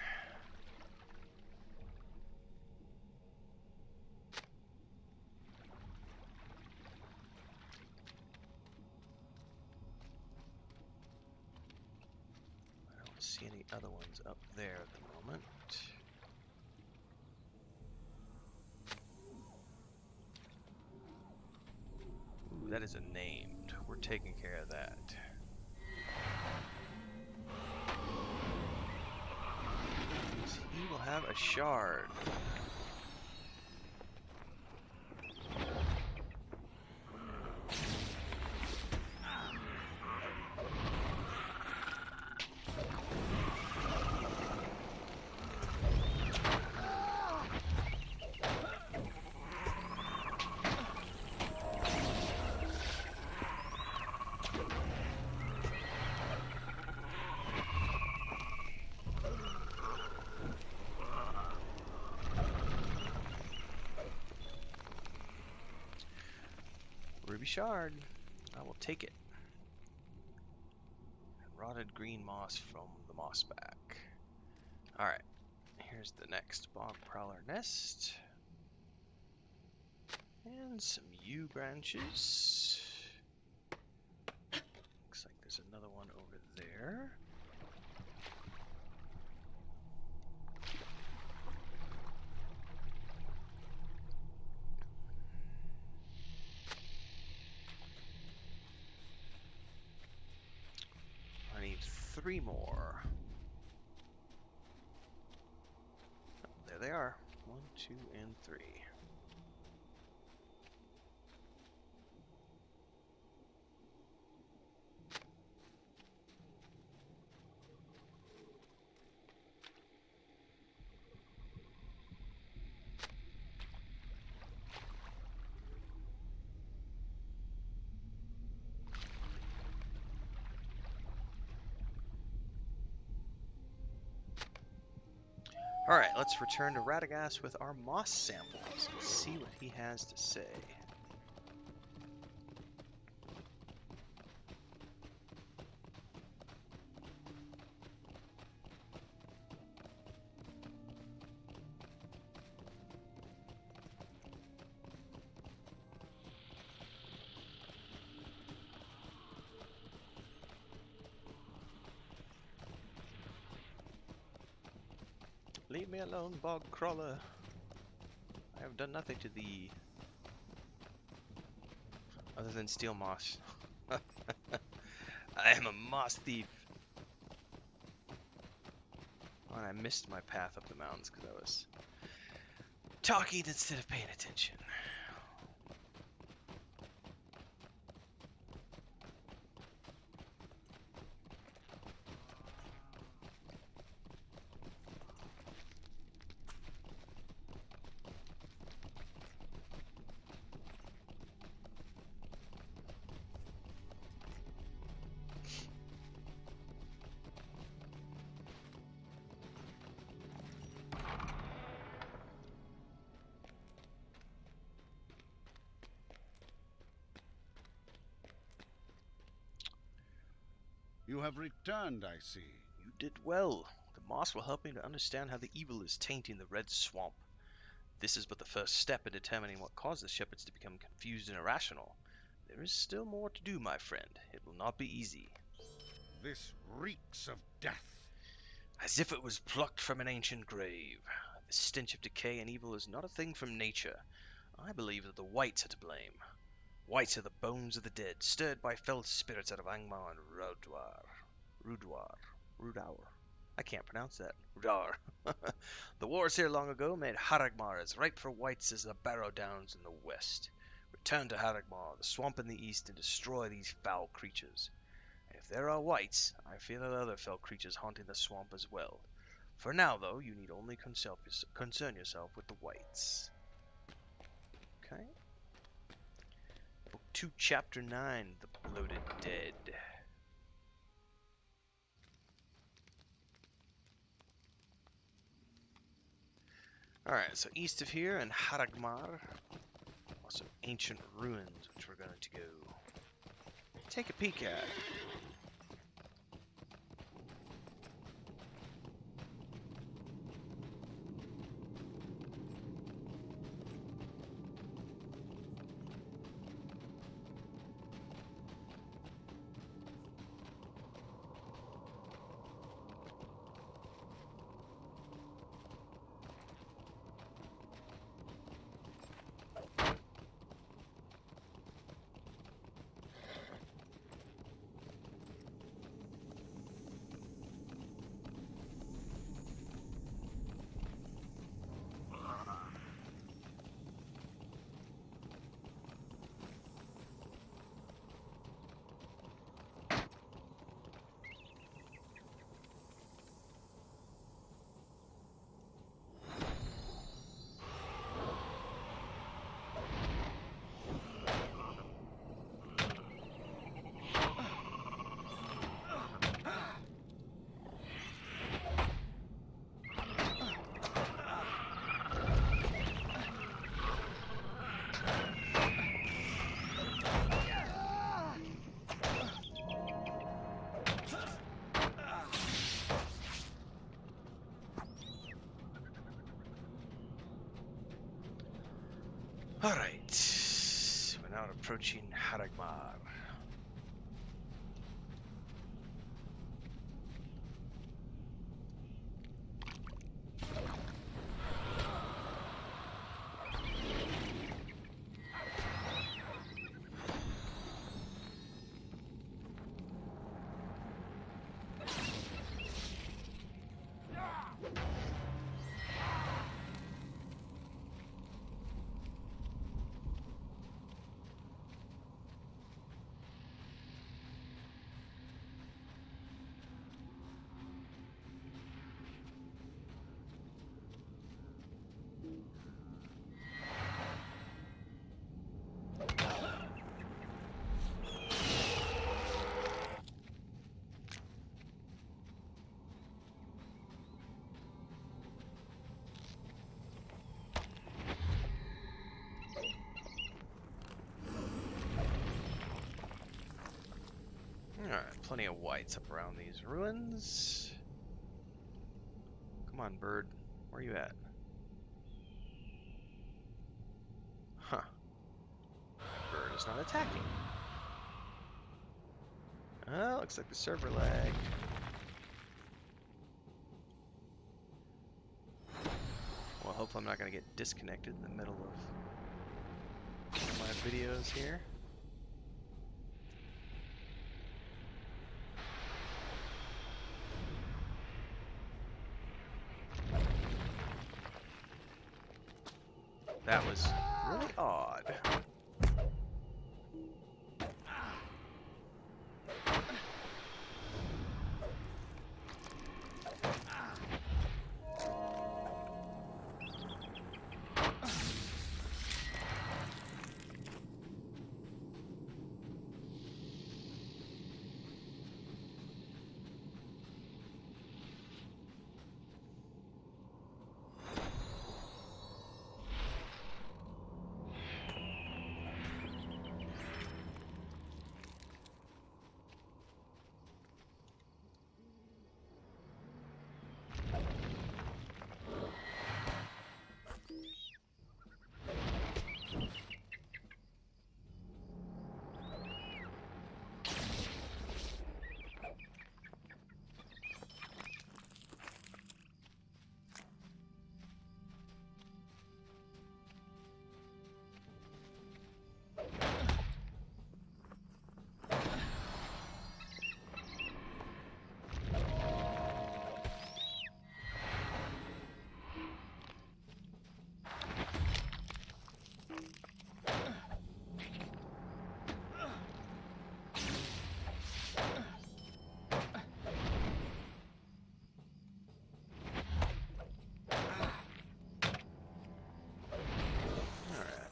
I don't see any other ones up there at the moment. Ooh, that is a named. We're taking care of that. He will have a shard. Ruby shard. I will take it. Rotted green moss from the moss back. Alright. Here's the next bog prowler nest. And some yew branches. Looks like there's another one over there. I need 3 more. Oh, there they are. 1, 2, and 3. Alright, let's return to Radagast with our moss samples and see what he has to say. Leave me alone, bog crawler. I have done nothing to thee. Other than steal moss. I am a moss thief. Oh, and I missed my path up the mountains because I was talking instead of paying attention. You have returned, I see. You did well. The moss will help me to understand how the evil is tainting the Red Swamp. This is but the first step in determining what caused the shepherds to become confused and irrational. There is still more to do, my friend. It will not be easy. This reeks of death. As if it was plucked from an ancient grave. The stench of decay and evil is not a thing from nature. I believe that the whites are to blame. Whites are the bones of the dead, stirred by fell spirits out of Angmar and Rudour. I can't pronounce that. Rudour. The wars here long ago made Haragmar as ripe for whites as the Barrow Downs in the west. Return to Haragmar, the swamp in the east, and destroy these foul creatures. If there are whites, I fear that other fell creatures haunting the swamp as well. For now, though, you need only concern yourself with the whites. Okay. Book 2, Chapter 9, The Bloated Dead. Alright, so east of here in Haragmar, some ancient ruins which we're going to go take a peek at. Alright, we're now approaching Haragmar. Alright, plenty of whites up around these ruins. Come on, bird. Where are you at? Huh. Bird is not attacking. Oh, looks like the server lag. Hopefully I'm not going to get disconnected in the middle of one of my videos here. That was really odd.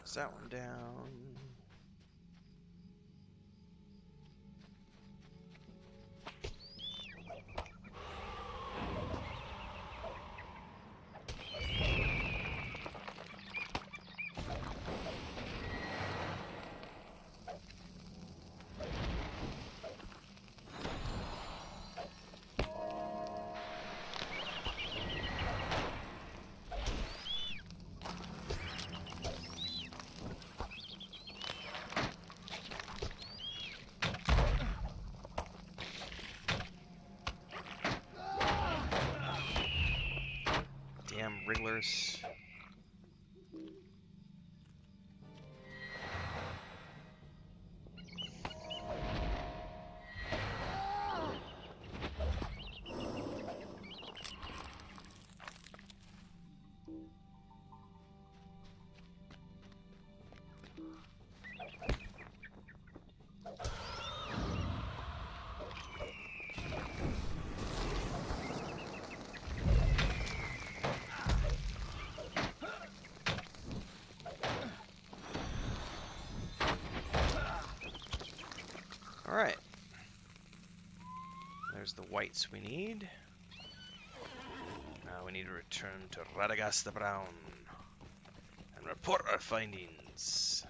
Is that one down? Damn wrigglers. Alright. There's the whites we need. Now we need to return to Radagast the Brown and report our findings.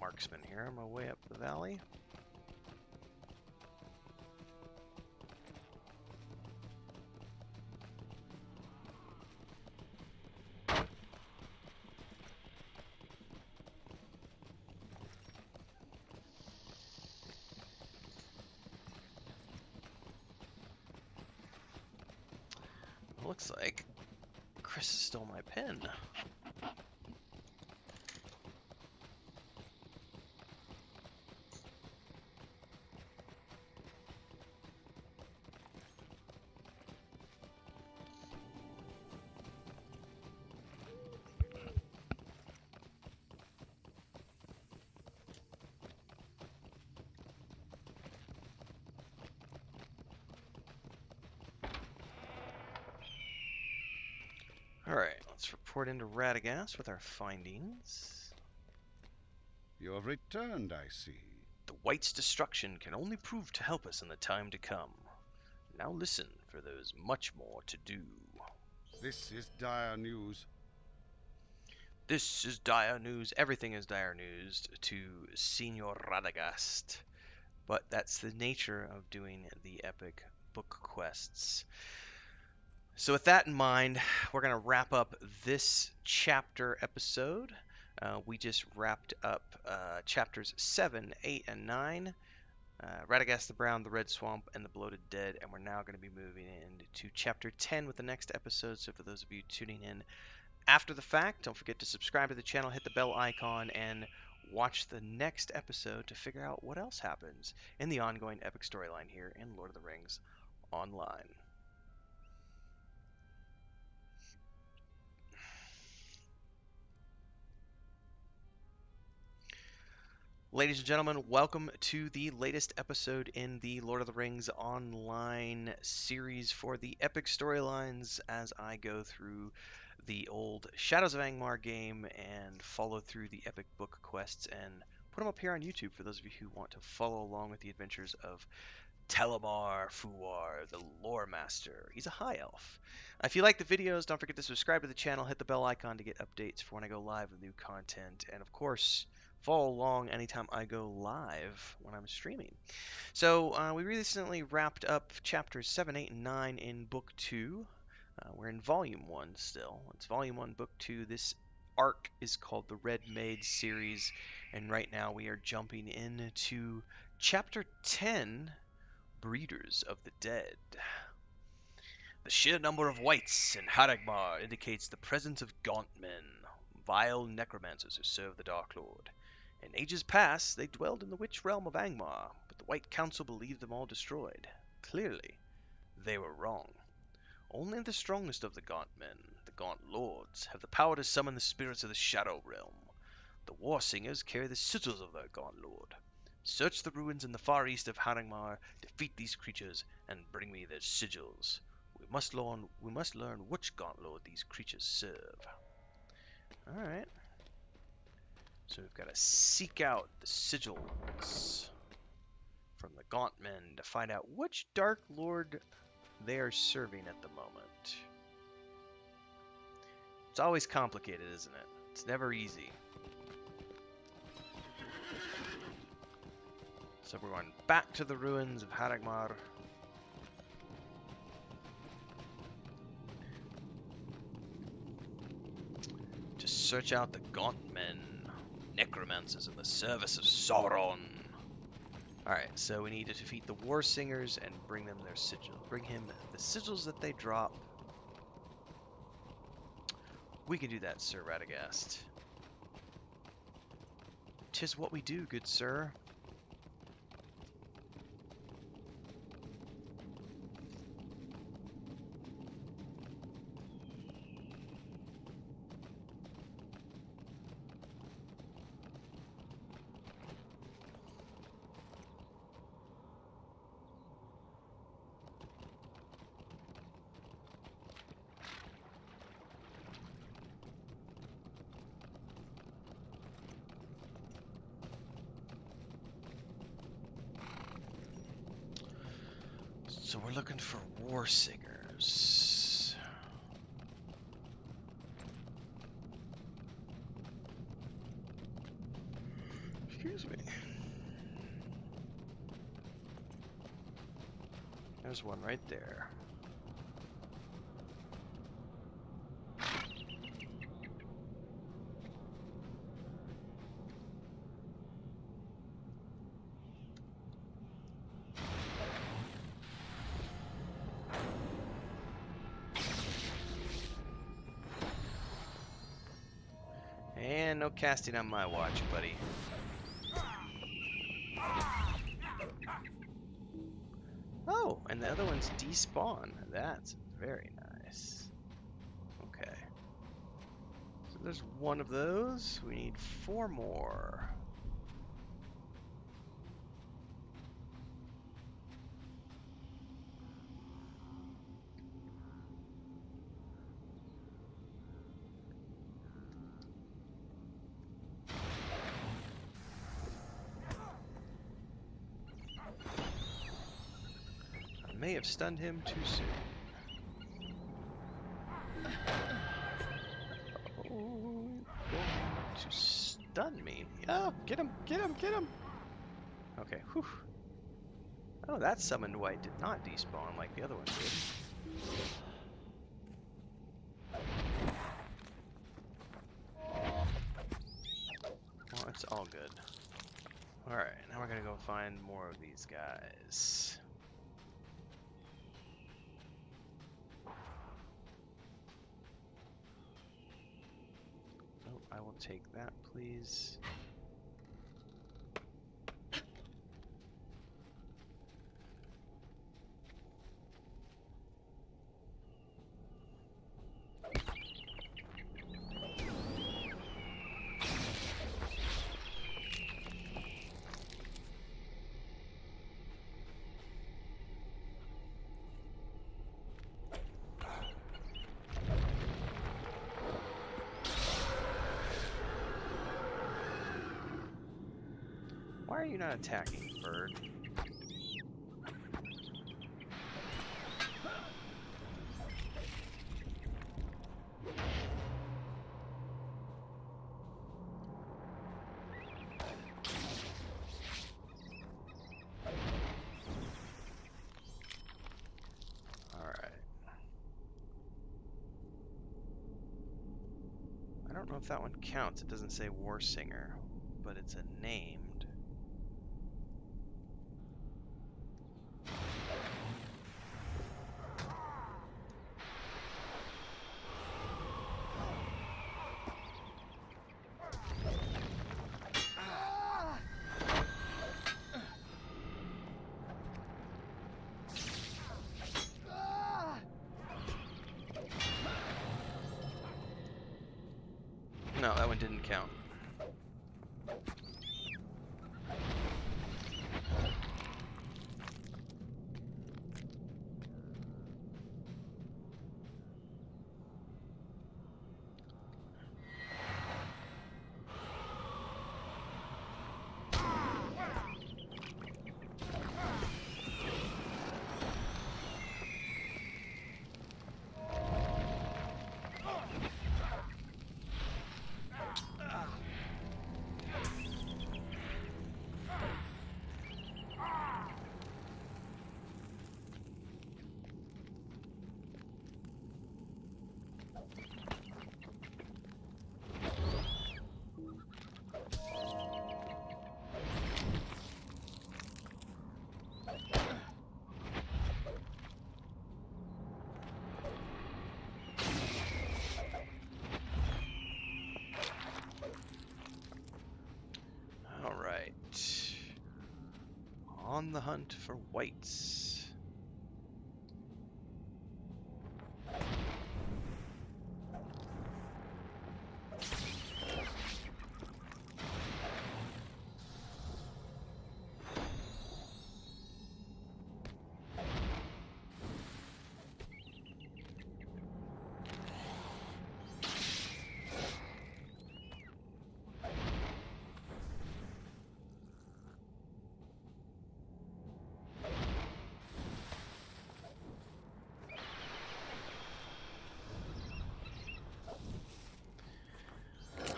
Marksman here on my way up the valley. Looks like Chris stole my pen. Alright, let's report into Radagast with our findings. You have returned, I see. The White's destruction can only prove to help us in the time to come. Now listen, for there is much more to do. This is dire news. This is dire news. Everything is dire news to Senor Radagast. But that's the nature of doing the epic book quests. So with that in mind, we're going to wrap up this chapter episode. We just wrapped up chapters 7, 8, and 9. Radagast the Brown, the Red Swamp, and the Bloated Dead, and we're now going to be moving into chapter 10 with the next episode. So for those of you tuning in after the fact, don't forget to subscribe to the channel, hit the bell icon, and watch the next episode to figure out what else happens in the ongoing epic storyline here in Lord of the Rings Online. Ladies and gentlemen, welcome to the latest episode in the Lord of the Rings Online series for the epic storylines as I go through the old Shadows of Angmar game and follow through the epic book quests and put them up here on YouTube for those of you who want to follow along with the adventures of Telimar Fuwar, the Loremaster. He's a high elf. If you like the videos, don't forget to subscribe to the channel, hit the bell icon to get updates for when I go live with new content, and of course, follow along anytime I go live when I'm streaming. So we recently wrapped up chapters 7, 8, and 9 in Book 2. We're in Volume 1 still. It's Volume 1, Book 2. This arc is called the Red Maid series, and right now we are jumping into Chapter 10, Breeders of the Dead. The sheer number of whites in Haragmar indicates the presence of gaunt men, vile necromancers who serve the Dark Lord. In ages past, they dwelled in the witch realm of Angmar, but the White Council believed them all destroyed. Clearly, they were wrong. Only the strongest of the gaunt men, the gaunt lords, have the power to summon the spirits of the Shadow Realm. The war singers carry the sigils of their gaunt lord. Search the ruins in the far east of Harangmar, defeat these creatures, and bring me their sigils. We must learn which gaunt lord these creatures serve. Alright. So we've got to seek out the sigils from the gaunt men to find out which Dark Lord they are serving at the moment. It's always complicated, isn't it? It's never easy. So we're going back to the ruins of Haragmar. To search out the gaunt men, necromancers in the service of Sauron. Alright, so we need to defeat the war singers and bring them their sigil. Bring him the sigils that they drop. We can do that, Sir Radagast. 'Tis what we do, good sir. So we're looking for war singers. Excuse me. There's one right there. And no casting on my watch, buddy. Oh, and the other one's despawn. That's very nice. Okay. So there's one of those. We need 4 more. may have stunned him too soon. Oh, to stun me. Oh, get him, get him, get him! Okay, whew. Oh, that summoned white did not despawn like the other one did. Well, it's all good. Alright, now we're gonna go find more of these guys. Oh, I will take that, please. Why are you not attacking, bird? Alright. I don't know if that one counts. It doesn't say Warsinger, but it's a named. No, that one didn't count. On the hunt for whites.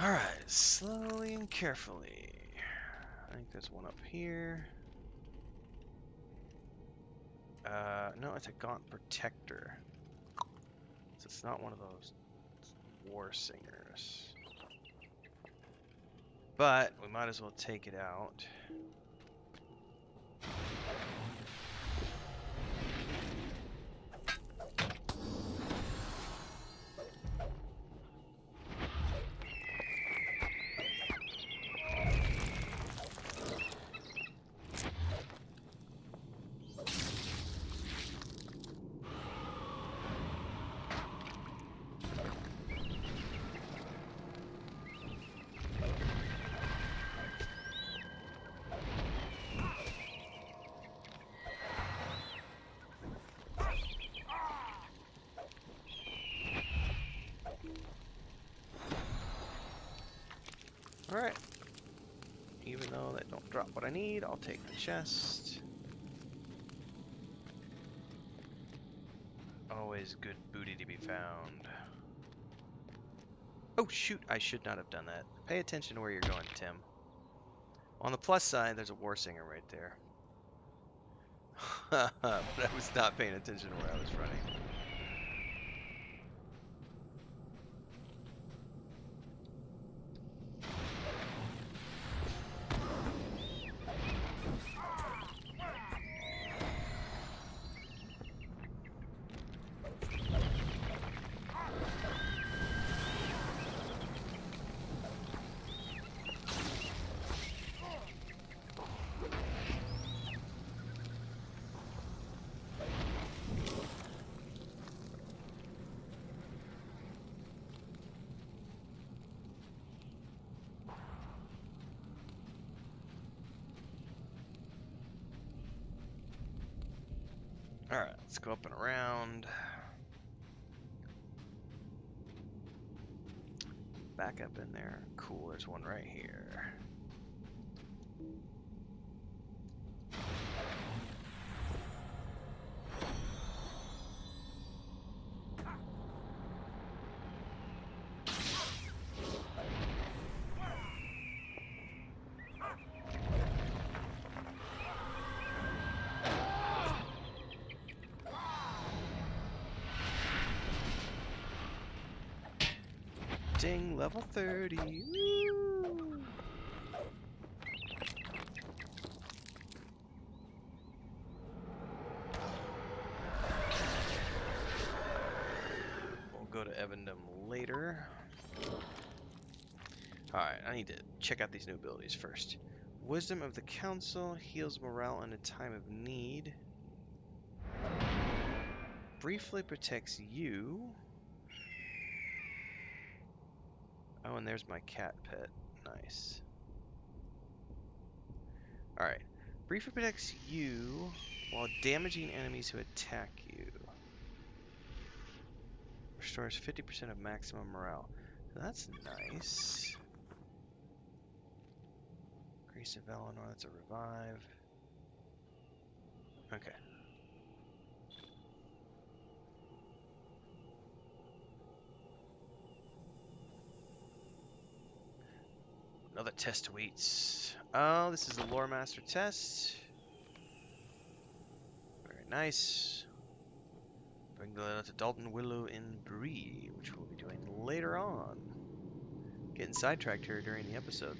Alright, slowly and carefully. I think there's one up here. No, it's a Gaunt Protector. So it's not one of those war singers. But we might as well take it out. Alright. Even though they don't drop what I need, I'll take the chest. always good booty to be found. Oh shoot, I should not have done that. Pay attention to where you're going, Tim. On the plus side, there's a war singer right there. But I was not paying attention to where I was running. Alright, let's go up and around. Back up in there. Cool, there's one right here. Ding, level 30. Woo! We'll go to Evendom later. Alright, I need to check out these new abilities first. Wisdom of the Council heals morale in a time of need. Briefly protects you. Oh, and there's my cat pet. Nice. Alright. Briefly protects you while damaging enemies who attack you. Restores 50% of maximum morale. That's nice. Grace of Eleanor, that's a revive. Okay. Another test awaits. Oh, this is the Loremaster test. Very nice. Bring the letter to Dalton Willow in Bree, which we'll be doing later on. Getting sidetracked here during the episode.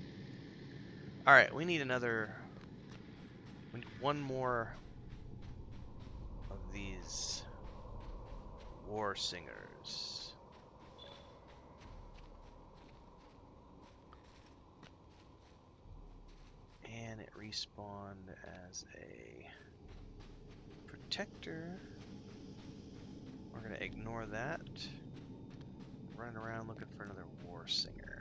Alright, we need another... We need one more of these war singers. And it respawned as a protector. We're going to ignore that. Running around looking for another war singer.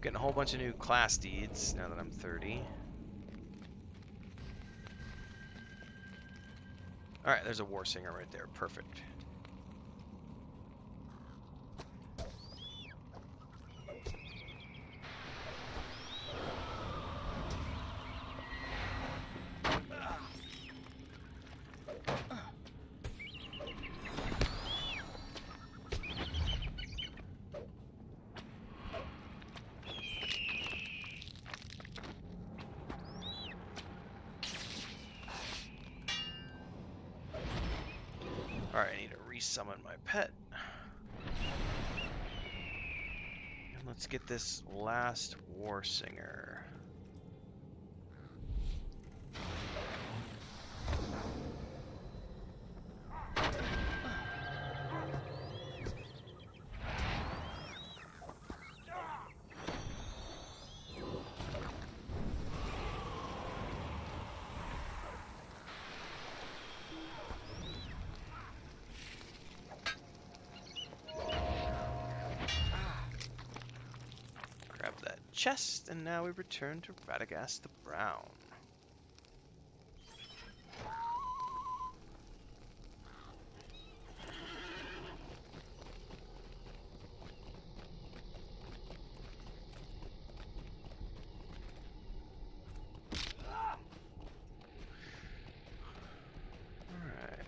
Getting a whole bunch of new class deeds now that I'm 30. Alright, there's a war singer right there. Perfect. Alright, I need to resummon my pet. And let's get this last war singer. Grab that chest, and now we return to Radagast the Brown. Alright.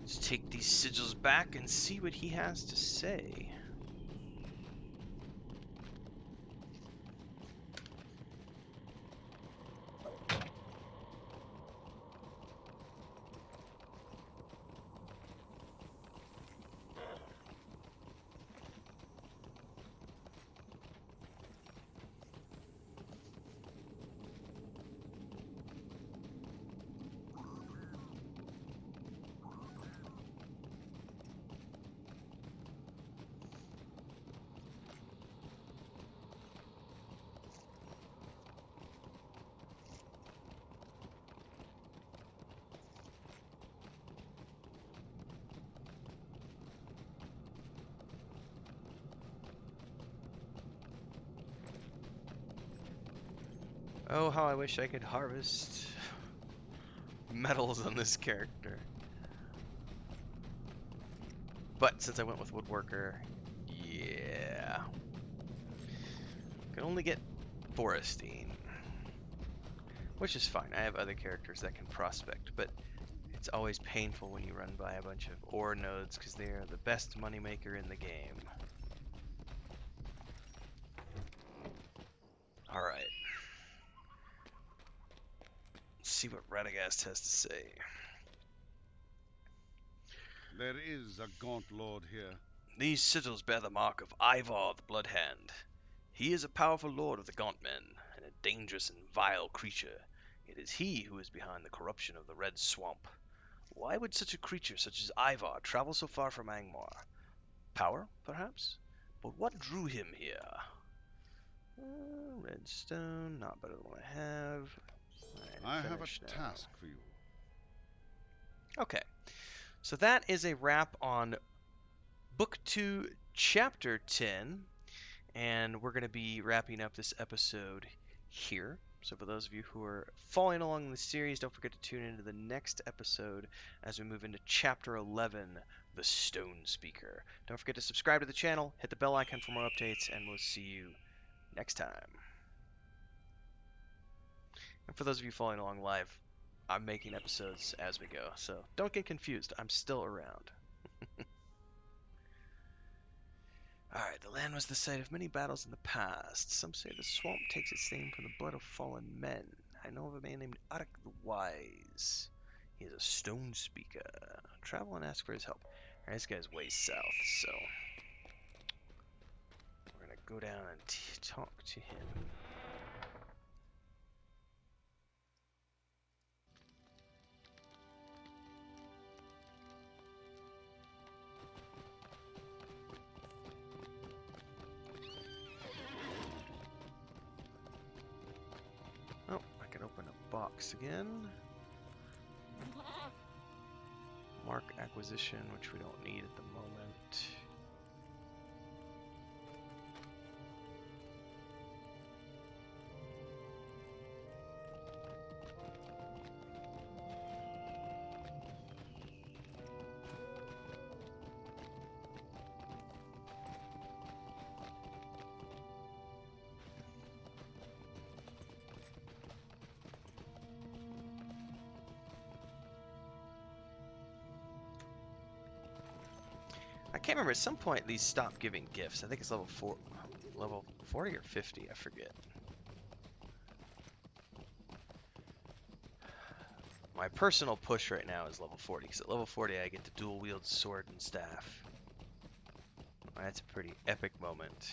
Let's take these sigils back and see what he has to say. Oh, how I wish I could harvest metals on this character. But since I went with Woodworker, yeah. Can only get Forestine. Which is fine. I have other characters that can prospect, but it's always painful when you run by a bunch of ore nodes because they are the best moneymaker in the game. Alright. See what Radagast has to say. There is a gaunt lord here. These sigils bear the mark of Ivar the Bloodhand. He is a powerful lord of the Gaunt Men, and a dangerous and vile creature. It is he who is behind the corruption of the Red Swamp. Why would such a creature such as Ivar travel so far from Angmar? Power, perhaps? But what drew him here? Redstone, not better than what I have. I have a task for you. Okay, so that is a wrap on Book 2, Chapter 10, and we're going to be wrapping up this episode here. So for those of you who are following along the series, don't forget to tune into the next episode as we move into Chapter 11, The Stone Speaker. Don't forget to subscribe to the channel, hit the bell icon for more updates, and we'll see you next time. And for those of you following along live, I'm making episodes as we go, so don't get confused. I'm still around. Alright, the land was the site of many battles in the past. Some say the swamp takes its name from the blood of fallen men. I know of a man named Arik the Wise. He is a stone speaker. Travel and ask for his help. Alright, this guy's way south, so we're gonna go down and talk to him. Oh, I can open a box again. Mark acquisition, which we don't need at the moment. I can't remember. At some point, these stopped giving gifts. I think it's level 40 or 50. I forget. My personal push right now is level 40, because at level 40 I get to dual wield sword and staff. That's a pretty epic moment.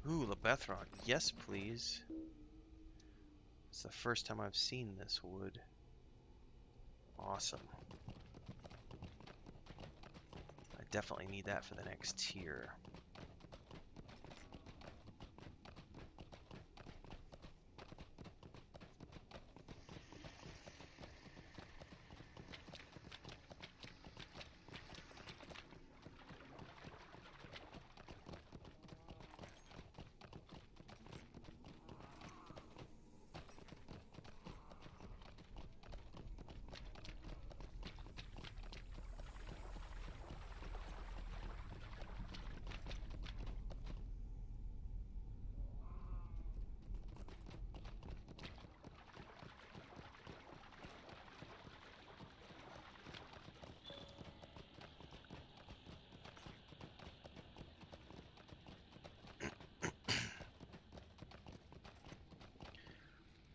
Ooh, Lebethron. Yes, please. It's the first time I've seen this wood. Awesome. I definitely need that for the next tier.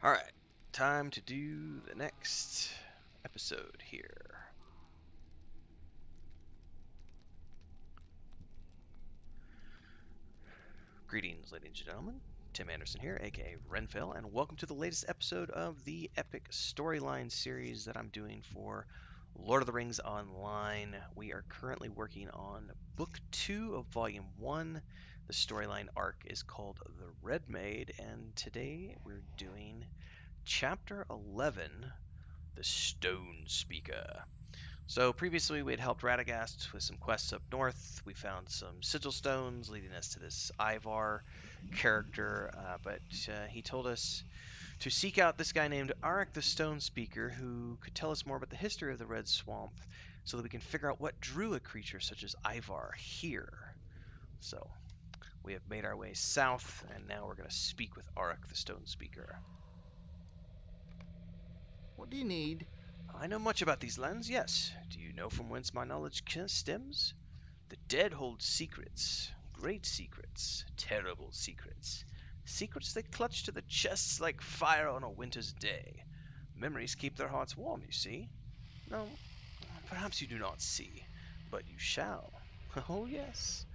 Alright, time to do the next episode here. Greetings, ladies and gentlemen. Tim Anderson here, aka Renfell, and welcome to the latest episode of the epic storyline series that I'm doing for Lord of the Rings Online. We are currently working on Book 2 of Volume 1. The storyline arc is called The Red Maid, and today we're doing Chapter 11, The Stone Speaker. So previously we had helped Radagast with some quests up north. We found some sigil stones leading us to this Ivar character, but he told us to seek out this guy named Arik the Stone Speaker, who could tell us more about the history of the Red Swamp so that we can figure out what drew a creature such as Ivar here. So we have made our way south, and now we're going to speak with Arik the Stone Speaker. What do you need? I know much about these lands, yes. Do you know from whence my knowledge stems? The dead hold secrets. Great secrets. Terrible secrets. Secrets they clutch to the chests like fire on a winter's day. Memories keep their hearts warm, you see. No, perhaps you do not see, but you shall. Oh yes,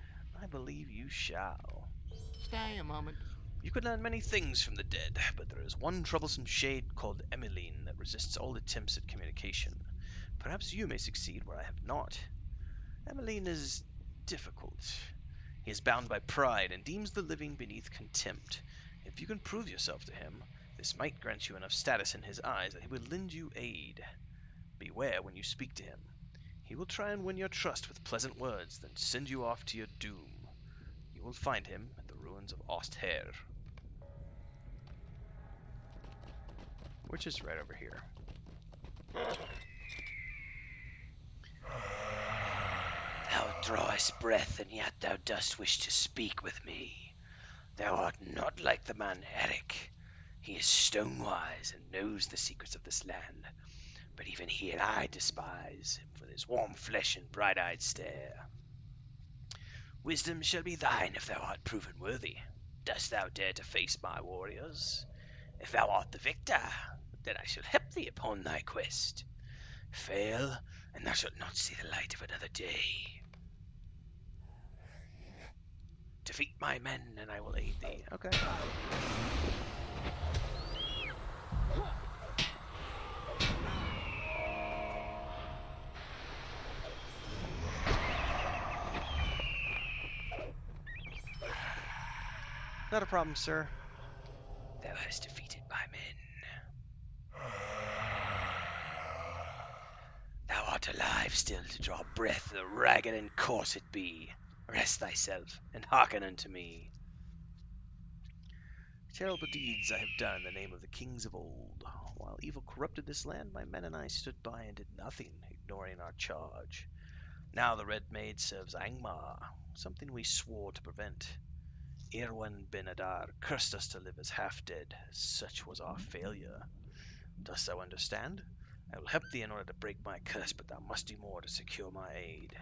I believe you shall. Stay a moment. You could learn many things from the dead, but there is one troublesome shade called Emmeline that resists all attempts at communication. Perhaps you may succeed where I have not. Emmeline is difficult. He is bound by pride and deems the living beneath contempt. If you can prove yourself to him, this might grant you enough status in his eyes that he will lend you aid. Beware when you speak to him. He will try and win your trust with pleasant words, then send you off to your doom. You will find him at the ruins of Osther, which is right over here. Thou drawest breath, and yet thou dost wish to speak with me. Thou art not like the man Eric. He is stone-wise and knows the secrets of this land. But even he and I despise him for his warm flesh and bright-eyed stare. Wisdom shall be thine if thou art proven worthy. Dost thou dare to face my warriors? If thou art the victor, then I shall help thee upon thy quest. Fail, and thou shalt not see the light of another day. Defeat my men, and I will aid thee. Okay. Not a problem, sir. Thou hast defeated my men. Thou art alive still to draw breath, though ragged and coarse it be. Rest thyself, and hearken unto me. Terrible deeds I have done in the name of the kings of old. While evil corrupted this land, my men and I stood by and did nothing, ignoring our charge. Now the Red Maid serves Angmar, something we swore to prevent. Irwin Ben Adar cursed us to live as half-dead. Such was our failure. Dost thou understand? I will help thee in order to break my curse, but thou must do more to secure my aid.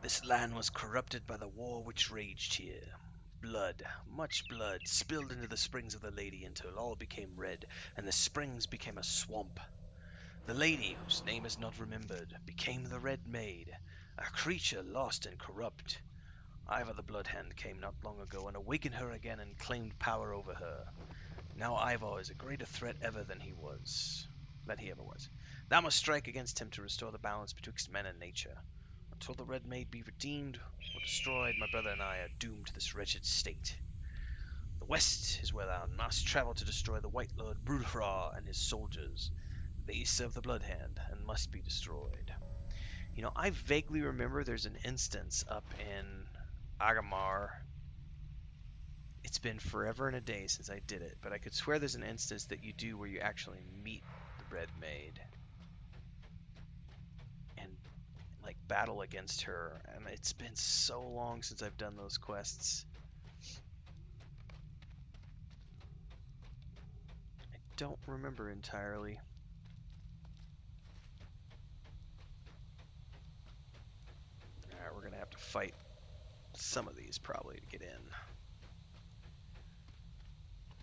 This land was corrupted by the war which raged here. Blood, much blood, spilled into the springs of the Lady until all became red, and the springs became a swamp. The Lady, whose name is not remembered, became the Red Maid, a creature lost and corrupt. Ivar the Bloodhand came not long ago and awakened her again and claimed power over her. Now Ivar is a greater threat than he ever was. Thou must strike against him to restore the balance betwixt men and nature. Until the Red Maid be redeemed or destroyed, my brother and I are doomed to this wretched state. The west is where thou must travel to destroy the White Lord Brulhra and his soldiers. They serve the Bloodhand and must be destroyed. You know, I vaguely remember there's an instance up in Agamar. It's been forever and a day since I did it, but I could swear there's an instance that you do where you actually meet the Red Maid and like battle against her, and it's been so long since I've done those quests. I don't remember entirely. Alright, we're gonna have to fight some of these probably to get in.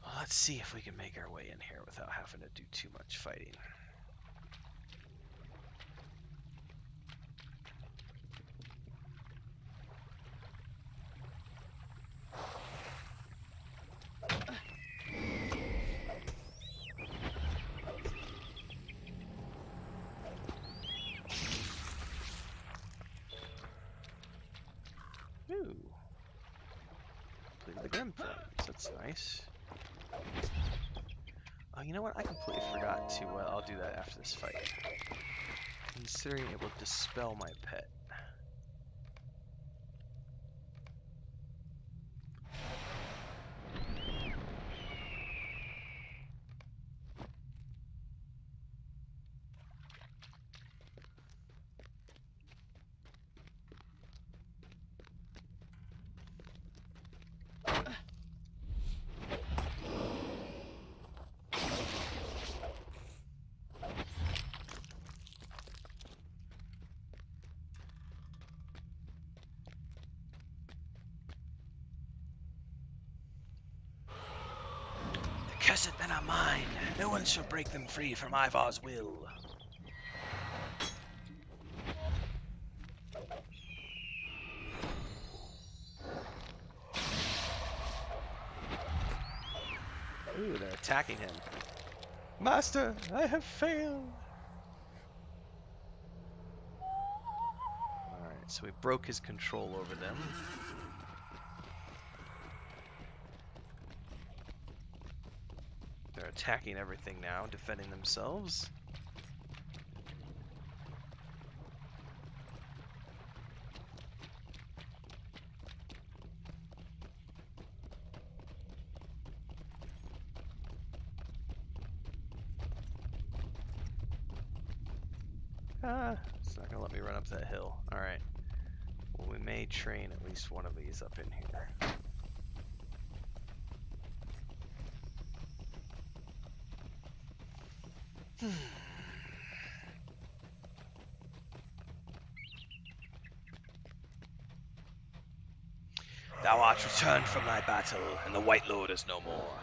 Well, let's see if we can make our way in here without having to do too much fighting. Ooh. Play the Grim Flames, that's nice. Oh, you know what? I completely forgot to, I'll do that after this fight. Considering it will dispel my pet. Cursed men are mine. No one shall break them free from Ivar's will. Ooh, they're attacking him. Master, I have failed. Alright, so we broke his control over them. They're attacking everything now, defending themselves. Ah, it's not gonna let me run up that hill. Alright. Well, we may train at least one of these up in here. Thou art returned from thy battle, and the White Lord is no more.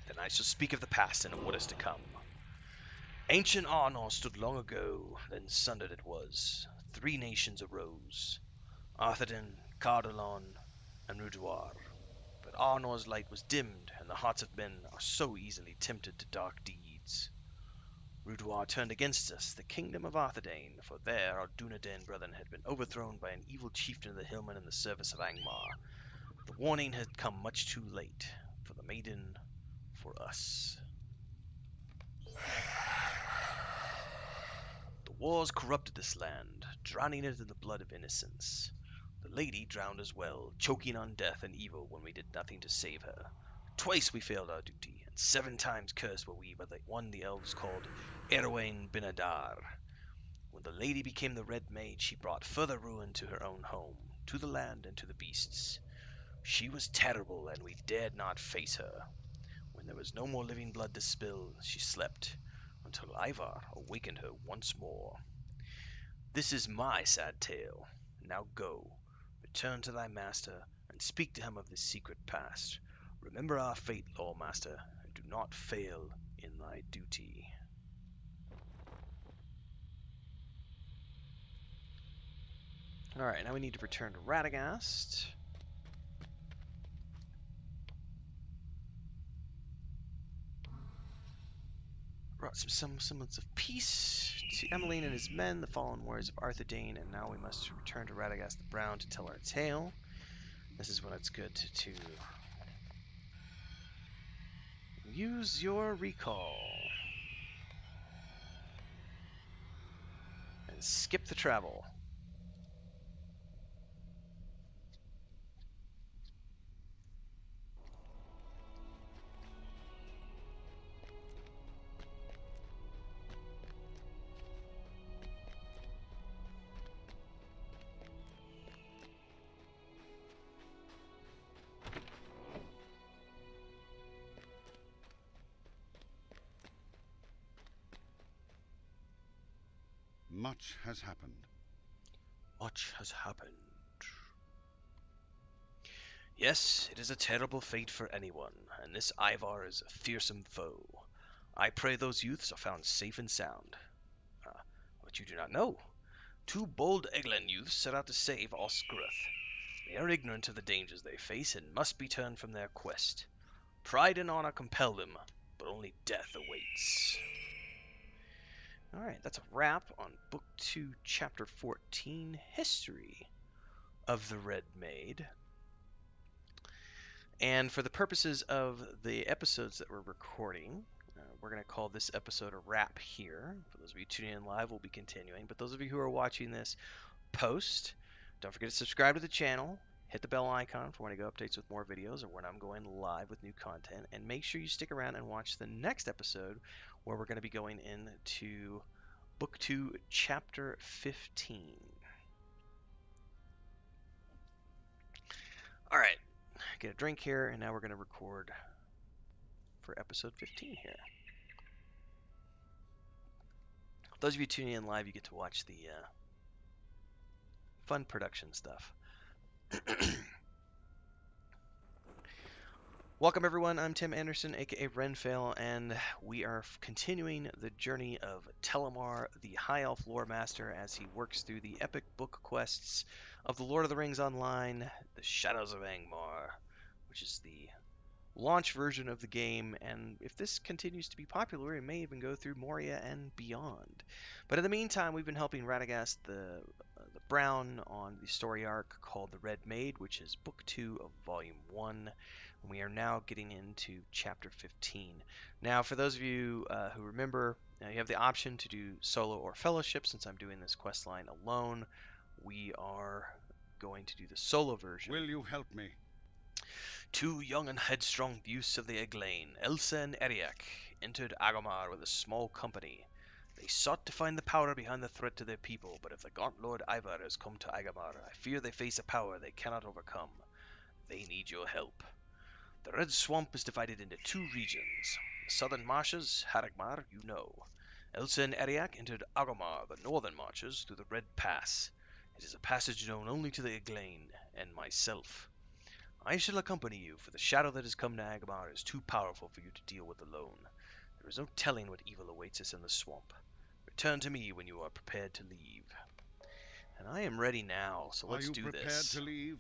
Then I shall speak of the past and of what is to come. Ancient Arnor stood long ago, then sundered it was. 3 nations arose, Arthedain, Cardalon, and Ruduar. But Arnor's light was dimmed, and the hearts of men are so easily tempted to dark deeds. Rudoir turned against us, the kingdom of Arthedain, for there our Dunedain brethren had been overthrown by an evil chieftain of the hillmen in the service of Angmar. The warning had come much too late, for the maiden, for us. The wars corrupted this land, drowning it in the blood of innocence. The lady drowned as well, choking on death and evil when we did nothing to save her. Twice we failed our duty, and 7 times cursed were we by the one the elves called Erwain Binadar. When the lady became the Red Maid, she brought further ruin to her own home, to the land and to the beasts. She was terrible, and we dared not face her. When there was no more living blood to spill, she slept, until Ivar awakened her once more. This is my sad tale. Now go, return to thy master, and speak to him of this secret past. Remember our fate, Loremaster, and do not fail in thy duty. Alright, now we need to return to Radagast. Brought some semblance of peace to Emmeline and his men, the fallen warriors of Arthedain, and now we must return to Radagast the Brown to tell our tale. This is when it's good to use your recall. And skip the travel. Much has happened. Much has happened. Yes, it is a terrible fate for anyone, and this Ivar is a fearsome foe. I pray those youths are found safe and sound. What you do not know. 2 bold Eglin youths set out to save Osgruth. They are ignorant of the dangers they face and must be turned from their quest. Pride and honor compel them, but only death awaits. Alright, that's a wrap on Book 2, Chapter 14, History of the Red Maid. And for the purposes of the episodes that we're recording, we're going to call this episode a wrap here. For those of you tuning in live, we'll be continuing. But those of you who are watching this post, don't forget to subscribe to the channel. Hit the bell icon for when I go updates with more videos or when I'm going live with new content. And make sure you stick around and watch the next episode where we're going to be going into Book 2, Chapter 15. Alright, get a drink here, and now we're going to record for episode 15 here. Those of you tuning in live, you get to watch the fun production stuff. Welcome everyone, I'm Tim Anderson, aka Renfail, and we are continuing the journey of Telimar, the High Elf Lore Master, as he works through the epic book quests of the Lord of the Rings Online, The Shadows of Angmar, which is the launch version of the game, and if this continues to be popular, it may even go through Moria and beyond. But in the meantime, we've been helping Radagast the Brown on the story arc called The Red Maid, which is Book 2 of Volume 1. We are now getting into Chapter 15. Now, for those of you who remember, you have the option to do solo or fellowship. Since I'm doing this quest line alone, we are going to do the solo version. Will you help me? 2 young and headstrong youths of the Eglain, Elsa and Eriak, entered Agomar with a small company. They sought to find the power behind the threat to their people, but if the gaunt Lord Ivar has come to Agomar, I fear they face a power they cannot overcome. They need your help. The Red Swamp is divided into 2 regions. The southern marshes, Haragmar, you know. Elsa and Eriak entered Agomar, the northern marches, through the Red Pass. It is a passage known only to the Eglain and myself. I shall accompany you, for the shadow that has come to Agomar is too powerful for you to deal with alone. There is no telling what evil awaits us in the swamp. Return to me when you are prepared to leave. And I am ready now, so let's do this. Are you prepared to leave?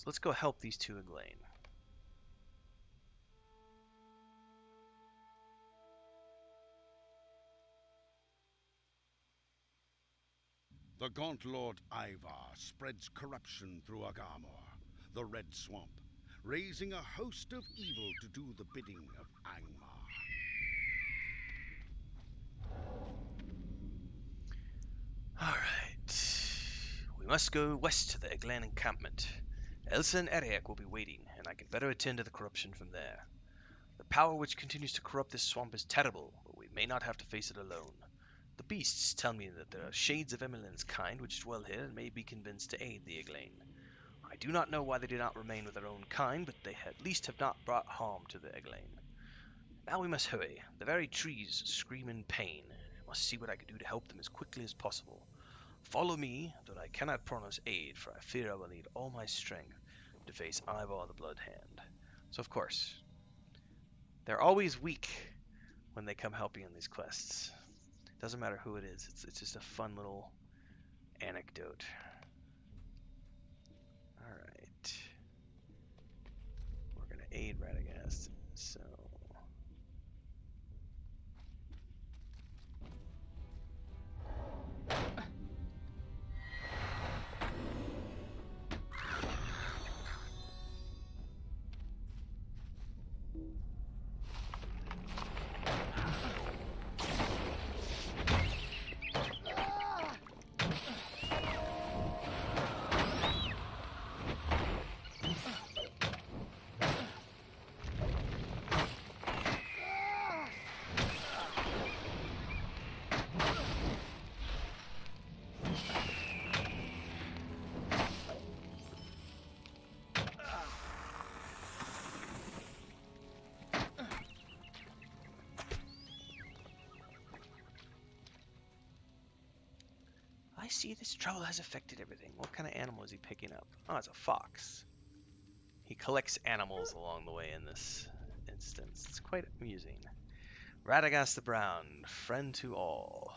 Let's go help these 2 Eglain. The gaunt Lord Ivar spreads corruption through Agamor, the Red Swamp, raising a host of evil to do the bidding of Angmar. Alright. We must go west to the Eglan encampment. Elsa and Eric will be waiting, and I can better attend to the corruption from there. The power which continues to corrupt this swamp is terrible, but we may not have to face it alone. The beasts tell me that there are shades of Emilin's kind which dwell here and may be convinced to aid the Eglain. I do not know why they did not remain with their own kind, but they at least have not brought harm to the Eglain. Now we must hurry. The very trees scream in pain. I must see what I can do to help them as quickly as possible. Follow me, though I cannot promise aid, for I fear I will need all my strength to face Ivar the Blood Hand. So of course, they're always weak when they come help you in these quests. Doesn't matter who it is. It's just a fun little anecdote. Alright. We're gonna aid Radagast, so... I see this trouble has affected everything. What kind of animal is he picking up? Oh, it's a fox. He collects animals along the way in this instance. It's quite amusing. Radagast the Brown, friend to all.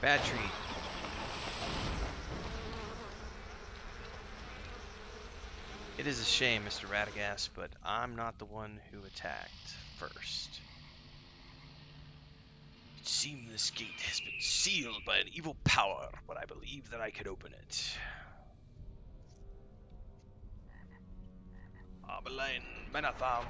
Bad tree. It is a shame, Mr. Radagast, but I'm not the one who attacked first. It seems this gate has been sealed by an evil power, but I believe that I could open it. Abelain Menatham.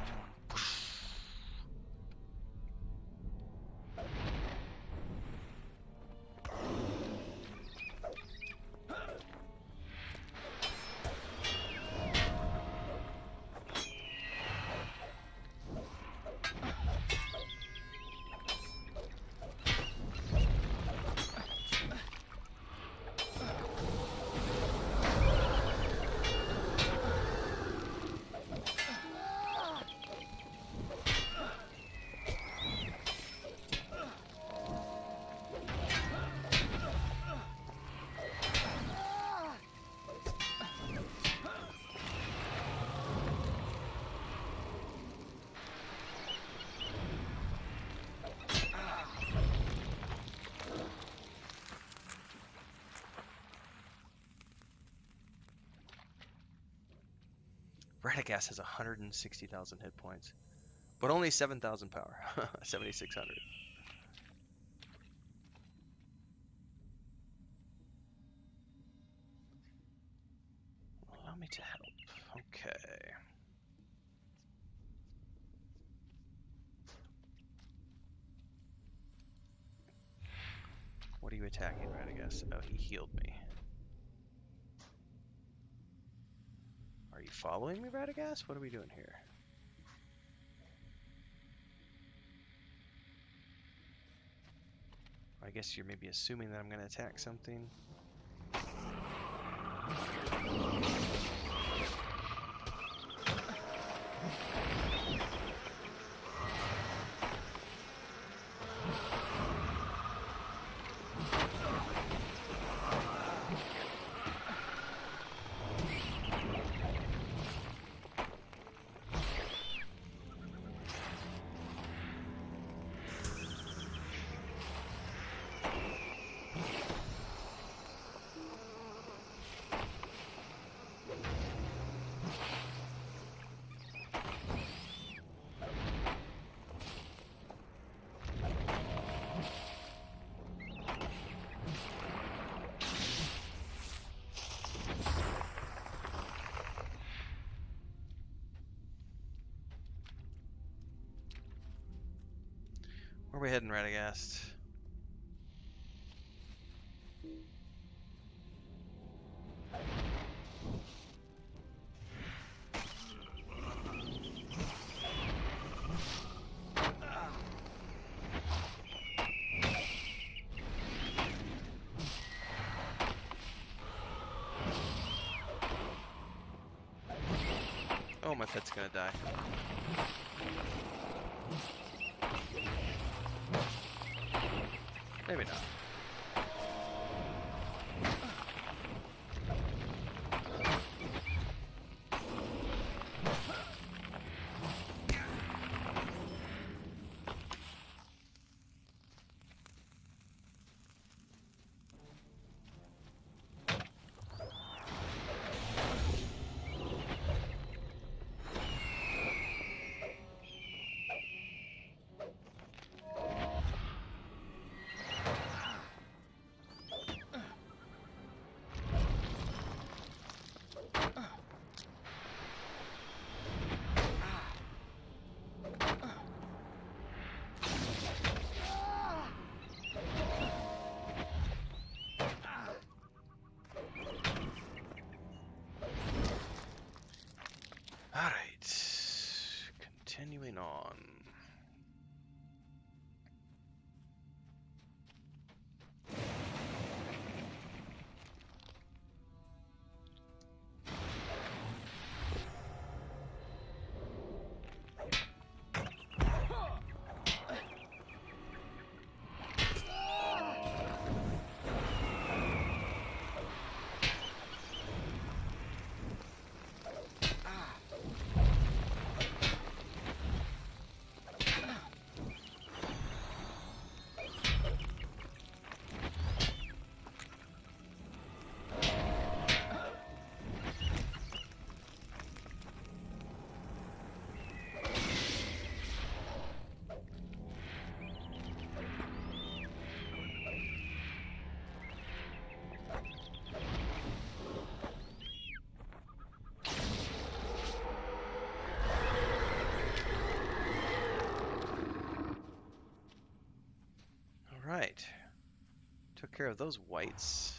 Radagast has 160,000 hit points, but only 7,000 power. 7,600. Allow me to help. Okay. What are you attacking, Radagast? Oh, he healed me. Are you following me, Radagast? What are we doing here? I guess you're maybe assuming that I'm going to attack something. Where are we heading, Radagast? Oh, my pet's gonna die. Maybe not. Alright. Continuing on. Alright. Took care of those whites.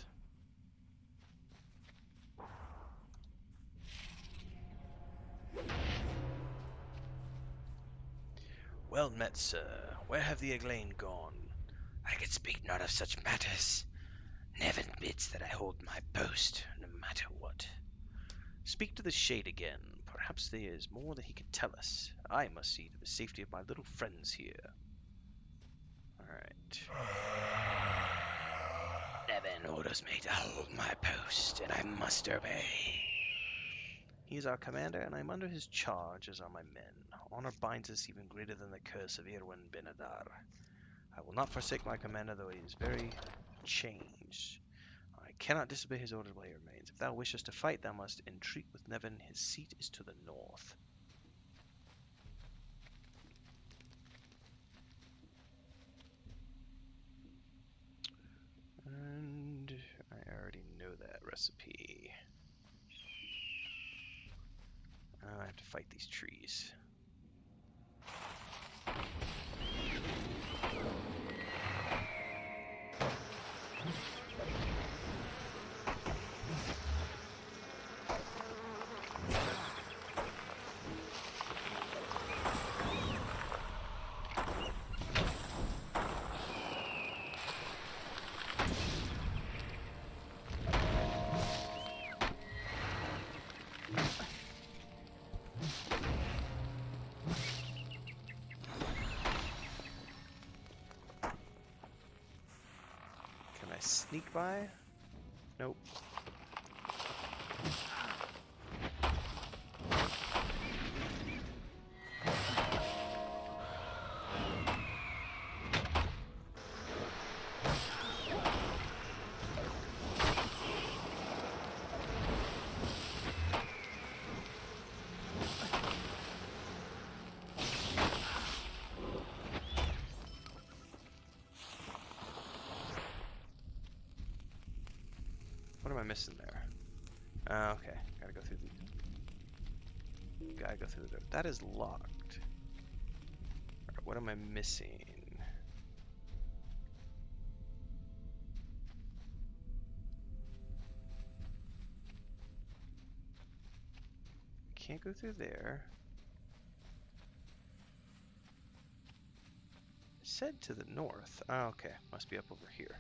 Well met, sir. Where have the Eglain gone? I can speak not of such matters. Never bids that I hold my post, no matter what. Speak to the Shade again. Perhaps there is more that he can tell us. I must see to the safety of my little friends here. Alright. Never orders me to hold my post, and I must obey. He is our commander, and I am under his charge, as are my men. Honor binds us even greater than the curse of Irwin Benadar. I will not forsake my commander, though he is very changed. I cannot disobey his orders while he remains. If thou wishest to fight, thou must entreat with Nevin. His seat is to the north. And I already know that recipe. I have to fight these trees. Can I sneak by? Nope. What am I missing there? Okay, gotta go through the... Gotta go through the door. That is locked. Alright, what am I missing? Can't go through there. Said to the north. Oh, okay, must be up over here.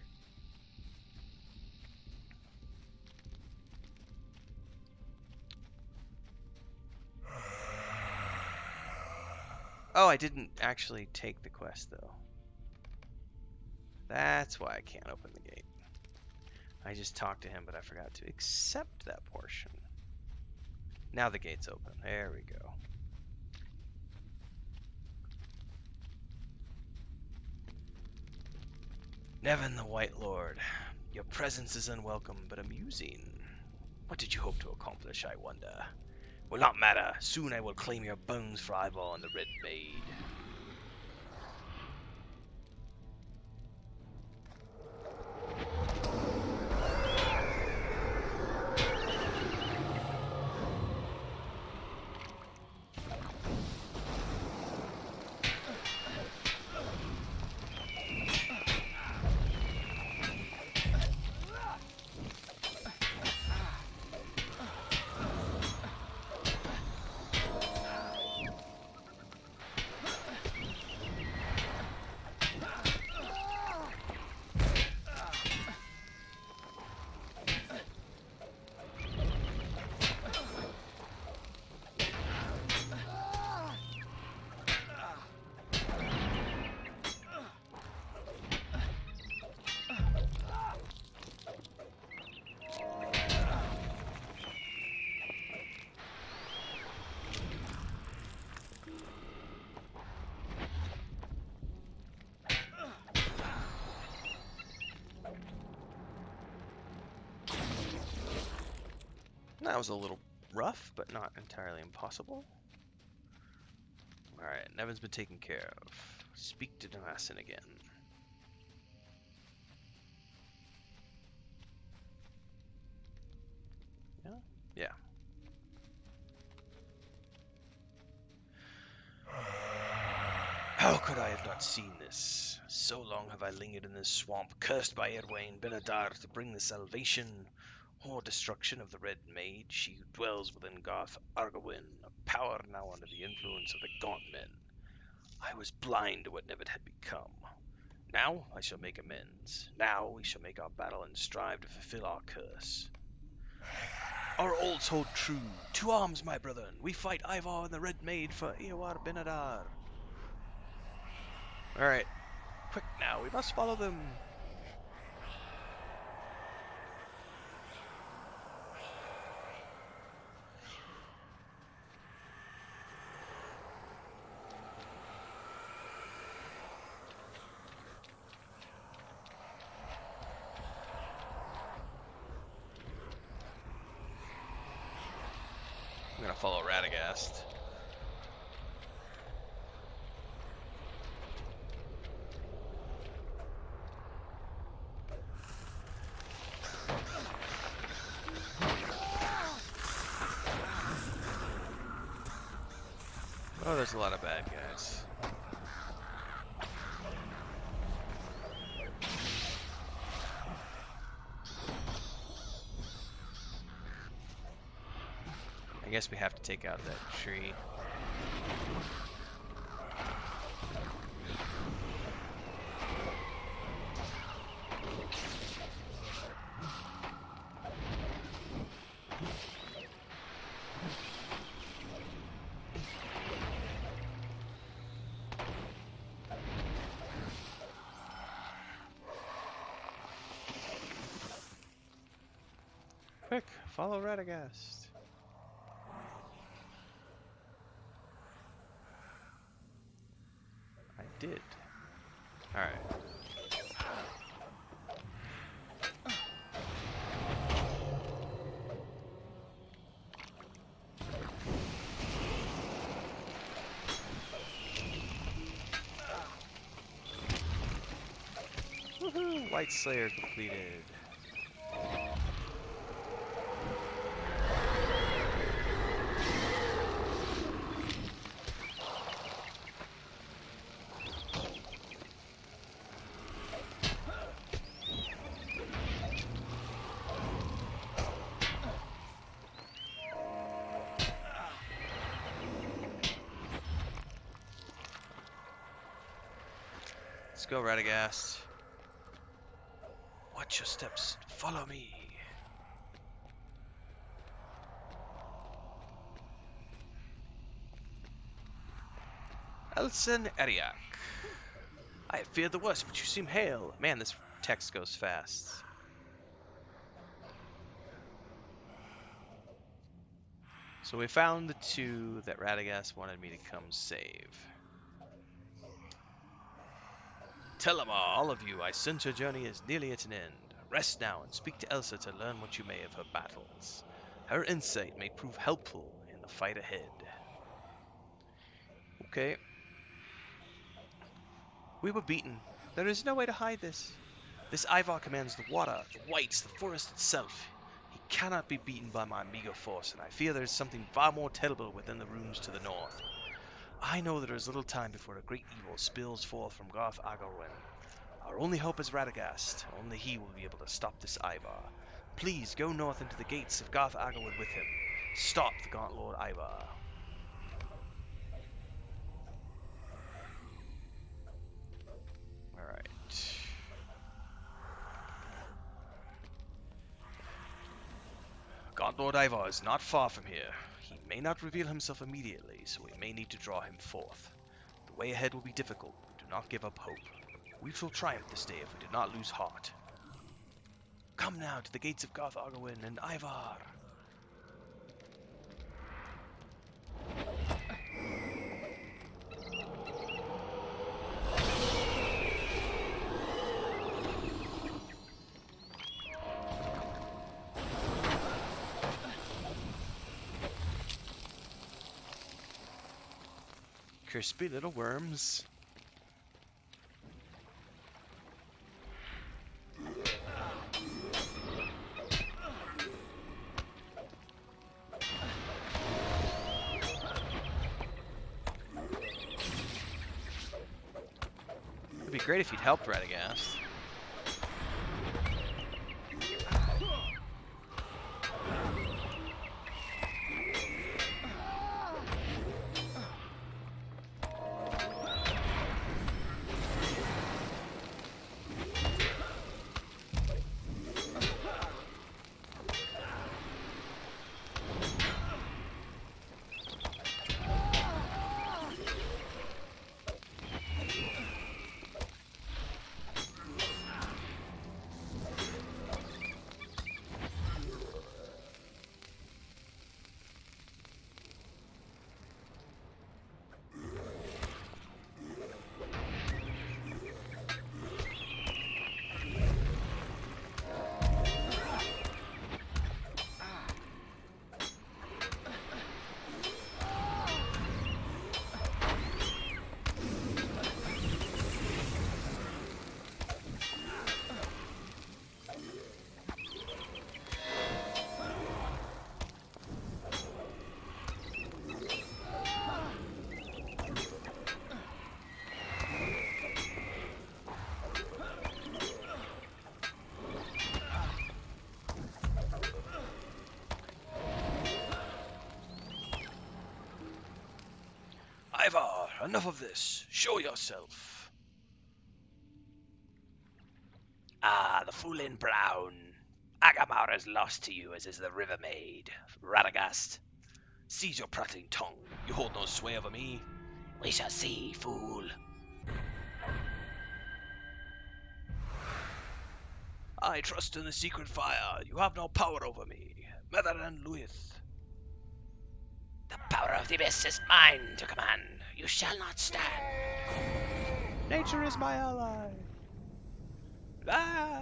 Oh, I didn't actually take the quest, though. That's why I can't open the gate. I just talked to him, but I forgot to accept that portion. Now the gate's open. There we go. Nevin the White Lord, your presence is unwelcome, but amusing. What did you hope to accomplish, I wonder? Will not matter. Soon I will claim your bones for Ivor and the Red Maid. That was a little rough, but not entirely impossible. Alright, Nevin's been taken care of. Speak to Demasin again. Yeah? Yeah. How could I have not seen this? So long have I lingered in this swamp, cursed by Erwain Benadar to bring the salvation or destruction of the Red Maid, she who dwells within Garth Argawen, a power now under the influence of the Gaunt Men. I was blind to what Nevin had become. Now I shall make amends. Now we shall make our battle and strive to fulfill our curse. Our oaths hold true. To arms, my brethren. We fight Ivor and the Red Maid for Eowar Benadar. Alright. Quick now, we must follow them. follow Radagast. Oh, there's a lot of bad guys. I guess we have to take out that tree. Quick, follow Radagast. I did. Alright. Woohoo! White Slayer completed. Let's go, Radagast. Watch your steps. Follow me. Elsen Eriak. I have feared the worst, but you seem hale. Man, this text goes fast. So we found the two that Radagast wanted me to come save. Telimar, all of you, I sense your journey is nearly at an end. Rest now and speak to Elsa to learn what you may of her battles. Her insight may prove helpful in the fight ahead. Okay. We were beaten. There is no way to hide this. This Ivar commands the water, the whites, the forest itself. He cannot be beaten by my meager force, and I fear there is something far more terrible within the rooms to the north. I know there is little time before a great evil spills forth from Garth Agarwen. Our only hope is Radagast. Only he will be able to stop this Ivar. Please go north into the gates of Garth Agarwen with him. Stop the Gaunt Lord Ivar. Alright. Gaunt Lord Ivar is not far from here. He may not reveal himself immediately, so we may need to draw him forth. The way ahead will be difficult, but do not give up hope. We shall triumph this day if we do not lose heart. Come now to the gates of Garth Agarwen and Ivar. Crispy little worms. It'd be great if you'd helped Radagast. Enough of this. Show yourself. Ah, the fool in brown. Agamar is lost to you, as is the river maid. Radagast, seize your prattling tongue. You hold no sway over me. We shall see, fool. I trust in the secret fire. You have no power over me. Mether and Luith. The power of the abyss is mine to command. You shall not stand. Nature is my ally. Ah!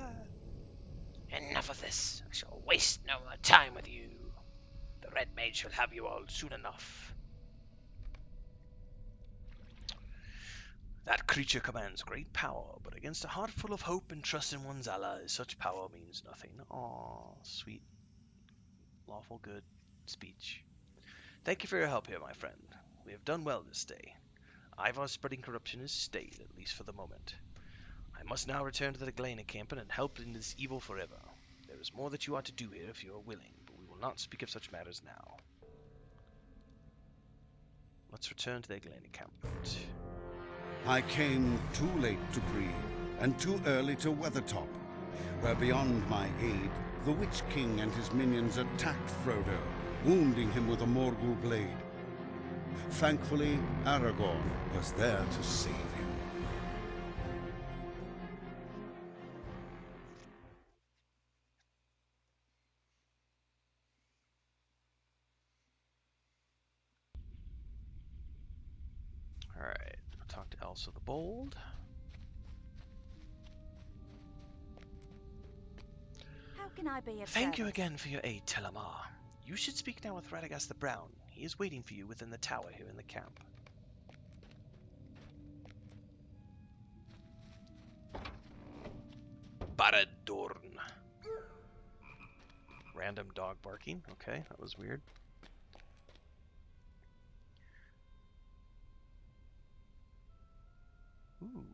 Enough of this. I shall waste no more time with you. The Red Mage shall have you all soon enough. That creature commands great power, but against a heart full of hope and trust in one's allies, such power means nothing. Aw, sweet, lawful good speech. Thank you for your help here, my friend. We have done well this day. Ivar's spreading corruption is stayed, at least for the moment. I must now return to the Glen encampment and help in this evil forever. There is more that you ought to do here if you are willing, but we will not speak of such matters now. Let's return to the Glen encampment. I came too late to Bree, and too early to Weathertop, where beyond my aid, the Witch King and his minions attacked Frodo, wounding him with a Morgul blade. Thankfully, Aragorn was there to save him. Alright, I'll talk to Elsa the Bold. How can I be of Thank you service? again for your aid, Telimar. You should speak now with Radagast the Brown. He is waiting for you within the tower here in the camp. Baradorn. Random dog barking. Okay, that was weird. Ooh.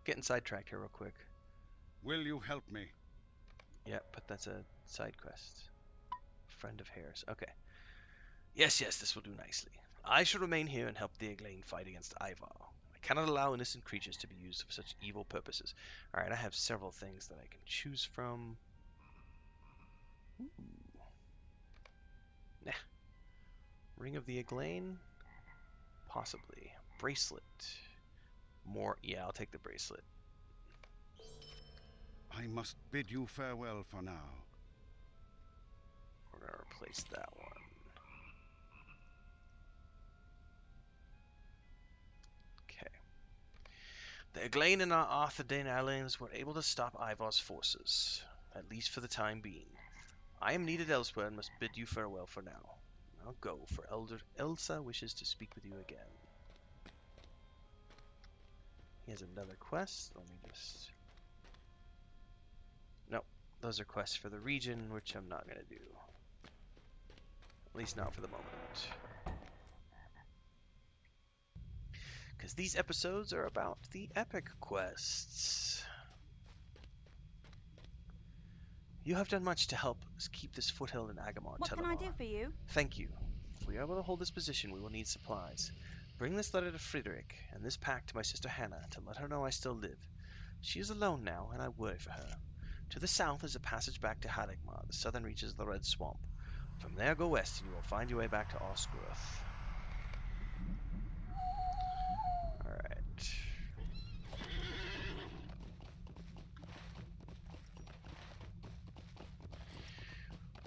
Getting sidetracked here real quick. Will you help me? Yep, but that's a side quest. Friend of Hare's. Okay. Yes, this will do nicely. I shall remain here and help the Eglain fight against Ivar. I cannot allow innocent creatures to be used for such evil purposes. Alright, I have several things that I can choose from. Ooh. Nah. Ring of the Eglain? Possibly. Bracelet. More. Yeah, I'll take the bracelet. I must bid you farewell for now. We're going to replace that one. Okay. The Eglain and our Arthedain allies were able to stop Ivar's forces, at least for the time being. I am needed elsewhere and must bid you farewell for now. I'll go, for Elsa wishes to speak with you again. He has another quest. Let me just... Nope. Those are quests for the region, which I'm not going to do. At least not for the moment. Because these episodes are about the epic quests. You have done much to help us keep this foothold in Agamar, What Telimar. can I do for you? Thank you. If we are able to hold this position, we will need supplies. Bring this letter to Friedrich, and this pack to my sister Hannah, to let her know I still live. She is alone now, and I worry for her. To the south is a passage back to Haddigmar, the southern reaches of the Red Swamp. From there, go west, and you will find your way back to Osgruth. Alright.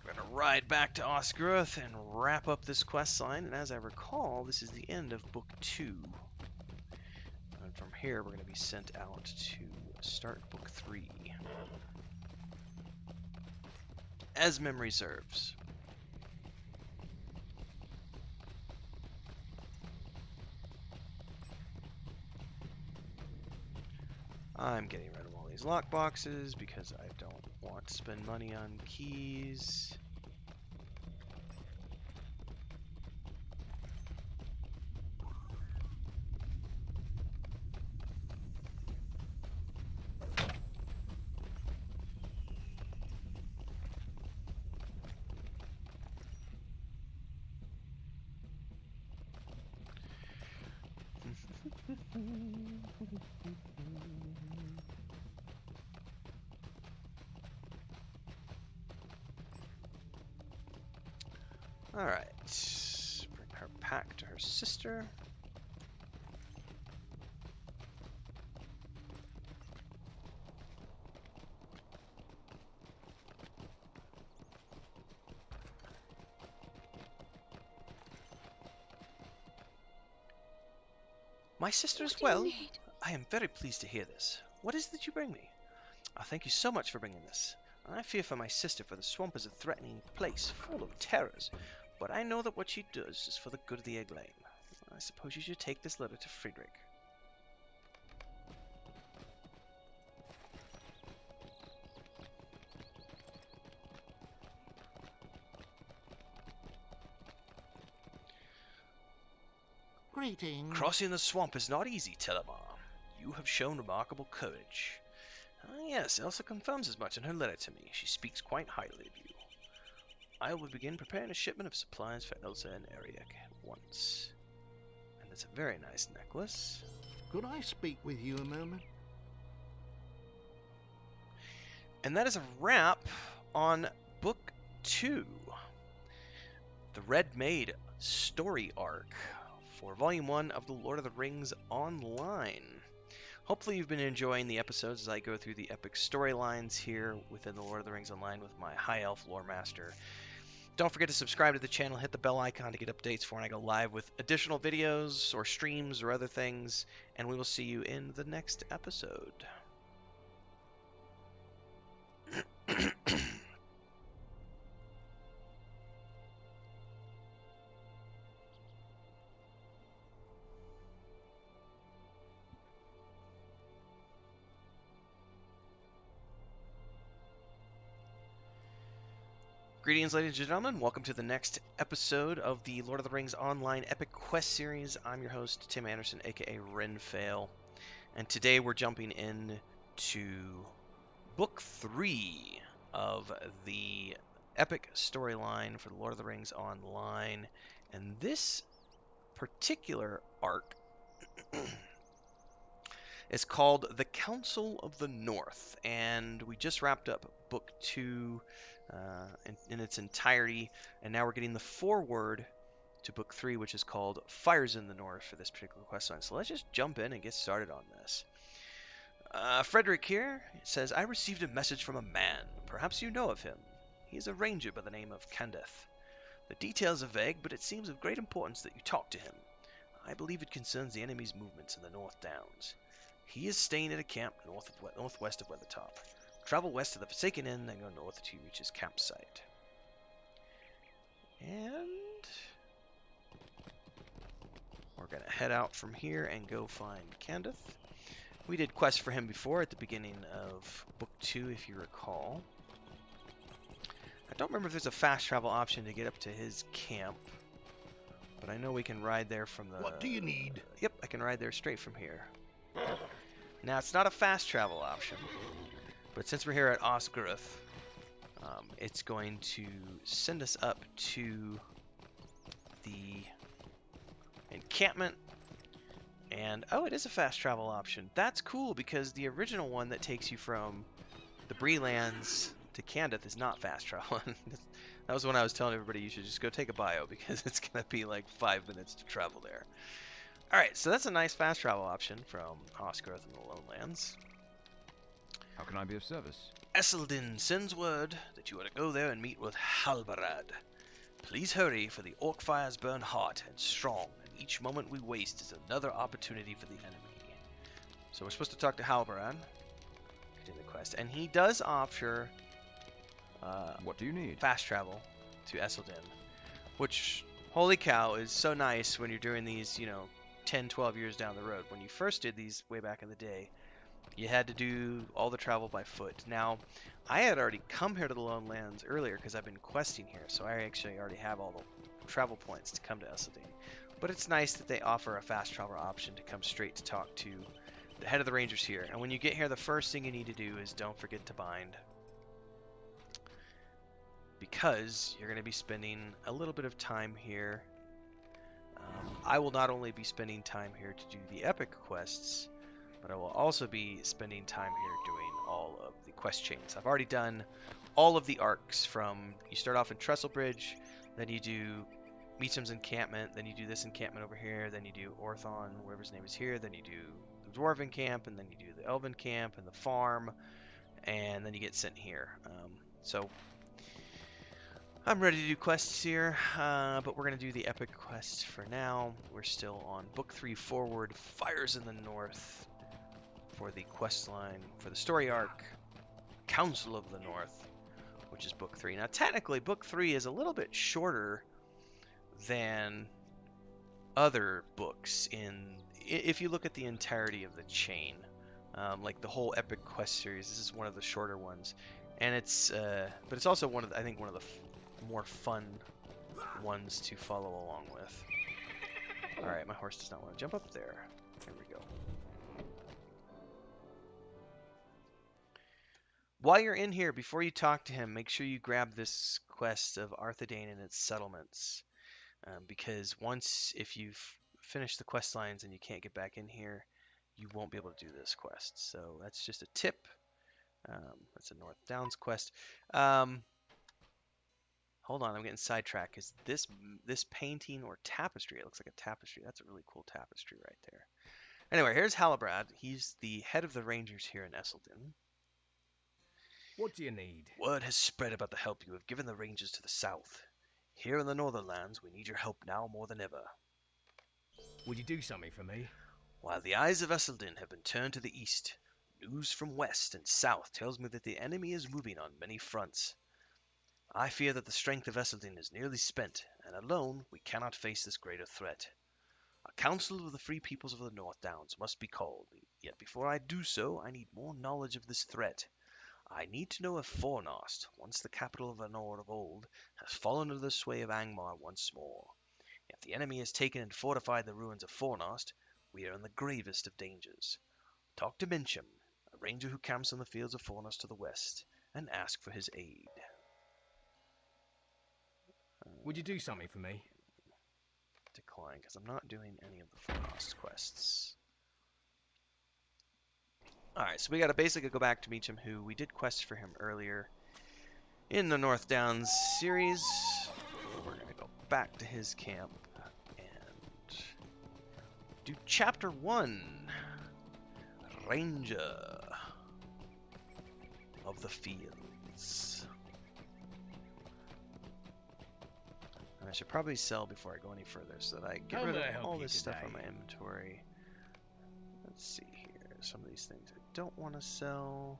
We're going to ride back to Osgruth and wrap up this quest line, and as I recall, this is the end of Book 2. And from here, we're going to be sent out to start Book 3. As memory serves. I'm getting rid of all these lockboxes because I don't want to spend money on keys. Alright. Bring her pack to her sister. My sister is well. I am very pleased to hear this. What is it that you bring me? Thank you so much for bringing this. I fear for my sister, for the swamp is a threatening place, full of terrors. But I know that what she does is for the good of the Egg Lane. I suppose you should take this letter to Friedrich. Greetings. Crossing the swamp is not easy, Telimar. You have shown remarkable courage. Yes, Elsa confirms as much in her letter to me. She speaks quite highly of you. I will begin preparing a shipment of supplies for Elsa and Ariek at once. And it's a very nice necklace. Could I speak with you a moment? And that is a wrap on Book 2. The Red Maid story arc for Volume 1 of The Lord of the Rings Online. Hopefully you've been enjoying the episodes as I go through the epic storylines here within The Lord of the Rings Online with my High Elf Loremaster. Don't forget to subscribe to the channel, hit the bell icon to get updates for when I go live with additional videos or streams or other things, and we will see you in the next episode. Greetings, ladies and gentlemen. Welcome to the next episode of the Lord of the Rings Online Epic Quest Series. I'm your host, Tim Anderson, aka Renfail. And today we're jumping in to Book 3 of the epic storyline for the Lord of the Rings Online. And this particular arc is called The Council of the North. And we just wrapped up Book 2 in its entirety, and now we're getting the foreword to Book 3, which is called Fires in the North for this particular quest line. So let's just jump in and get started on this. Frederick here says, I received a message from a man. Perhaps you know of him. He is a ranger by the name of Candeth. The details are vague, but it seems of great importance that you talk to him. I believe it concerns the enemy's movements in the North Downs. He is staying at a camp northwest of Weathertop. Travel west to the Forsaken Inn, then go north until you reach his campsite. And we're going to head out from here and go find Candeth. We did quests for him before at the beginning of Book 2, if you recall. I don't remember if there's a fast travel option to get up to his camp, but I know we can ride there from the... What do you need? Yep, I can ride there straight from here. Now, it's not a fast travel option, but since we're here at Osgruth, it's going to send us up to the encampment. And, oh, it is a fast travel option. That's cool, because the original one that takes you from the Breelands to Candeth is not fast travel. That was when I was telling everybody you should just go take a bio, because it's going to be like 5 minutes to travel there. Alright, so that's a nice fast travel option from Osgruth and the Lowlands. How can I be of service? Esseldin sends word that you are to go there and meet with Halbarad. Please hurry, for the orc fires burn hot and strong, and each moment we waste is another opportunity for the enemy. So we're supposed to talk to Halbarad, continue the quest, and he does offer what do you need? Fast travel to Esseldin, which, holy cow, is so nice when you're doing these, 10, 12 years down the road. When you first did these way back in the day, you had to do all the travel by foot. Now, I had already come here to the Lone Lands earlier because I've been questing here, so I actually already have all the travel points to come to Esseldin. But it's nice that they offer a fast travel option to come straight to talk to the head of the Rangers here. And when you get here, the first thing you need to do is don't forget to bind, because you're going to be spending a little bit of time here. I will not only be spending time here to do the epic quests, but I will also be spending time here doing all of the quest chains. I've already done all of the arcs from, you start off in Trestlebridge, Then you do Meacham's encampment, then you do this encampment over here, then you do Orthon, whatever his name is here, then you do the Dwarven camp, and then you do the Elven camp and the farm, and then you get sent here. So I'm ready to do quests here, but we're going to do the epic quest for now. We're still on Book 3 Forward, Fires in the North, for the quest line, for the story arc, Council of the North, which is Book 3. Now, technically, Book 3 is a little bit shorter than other books if you look at the entirety of the chain. Like the whole epic quest series, this is one of the shorter ones, and but it's also one of the more fun ones to follow along with. All right, my horse does not want to jump up there. There we go. While you're in here, before you talk to him, make sure you grab this quest of Arthedain and its settlements. Because if you've finished the quest lines and you can't get back in here, you won't be able to do this quest. So that's just a tip. That's a North Downs quest. Hold on, I'm getting sidetracked. Is this painting or tapestry? It looks like a tapestry. That's a really cool tapestry right there. Anyway, here's Halabrad. He's the head of the Rangers here in Esselden. What do you need? Word has spread about the help you have given the Rangers to the south. Here in the Northern Lands, we need your help now more than ever. Would you do something for me? While the eyes of Esselden have been turned to the east, news from west and south tells me that the enemy is moving on many fronts. I fear that the strength of Esselden is nearly spent, and alone we cannot face this greater threat. A council of the free peoples of the North Downs must be called, yet before I do so, I need more knowledge of this threat. I need to know if Fornost, once the capital of Anor of old, has fallen under the sway of Angmar once more. If the enemy has taken and fortified the ruins of Fornost, we are in the gravest of dangers. Talk to Mincham, a ranger who camps in the fields of Fornost to the west, and ask for his aid. Would you do something for me? Decline, because I'm not doing any of the Fornost quests. Alright, so we gotta basically go back to Meacham, who we did quests for him earlier in the North Downs series. We're gonna go back to his camp and do Chapter 1, Ranger of the Fields. And I should probably sell before I go any further so that I get rid of all this stuff on my inventory. Let's see here. Some of these things I don't want to sell.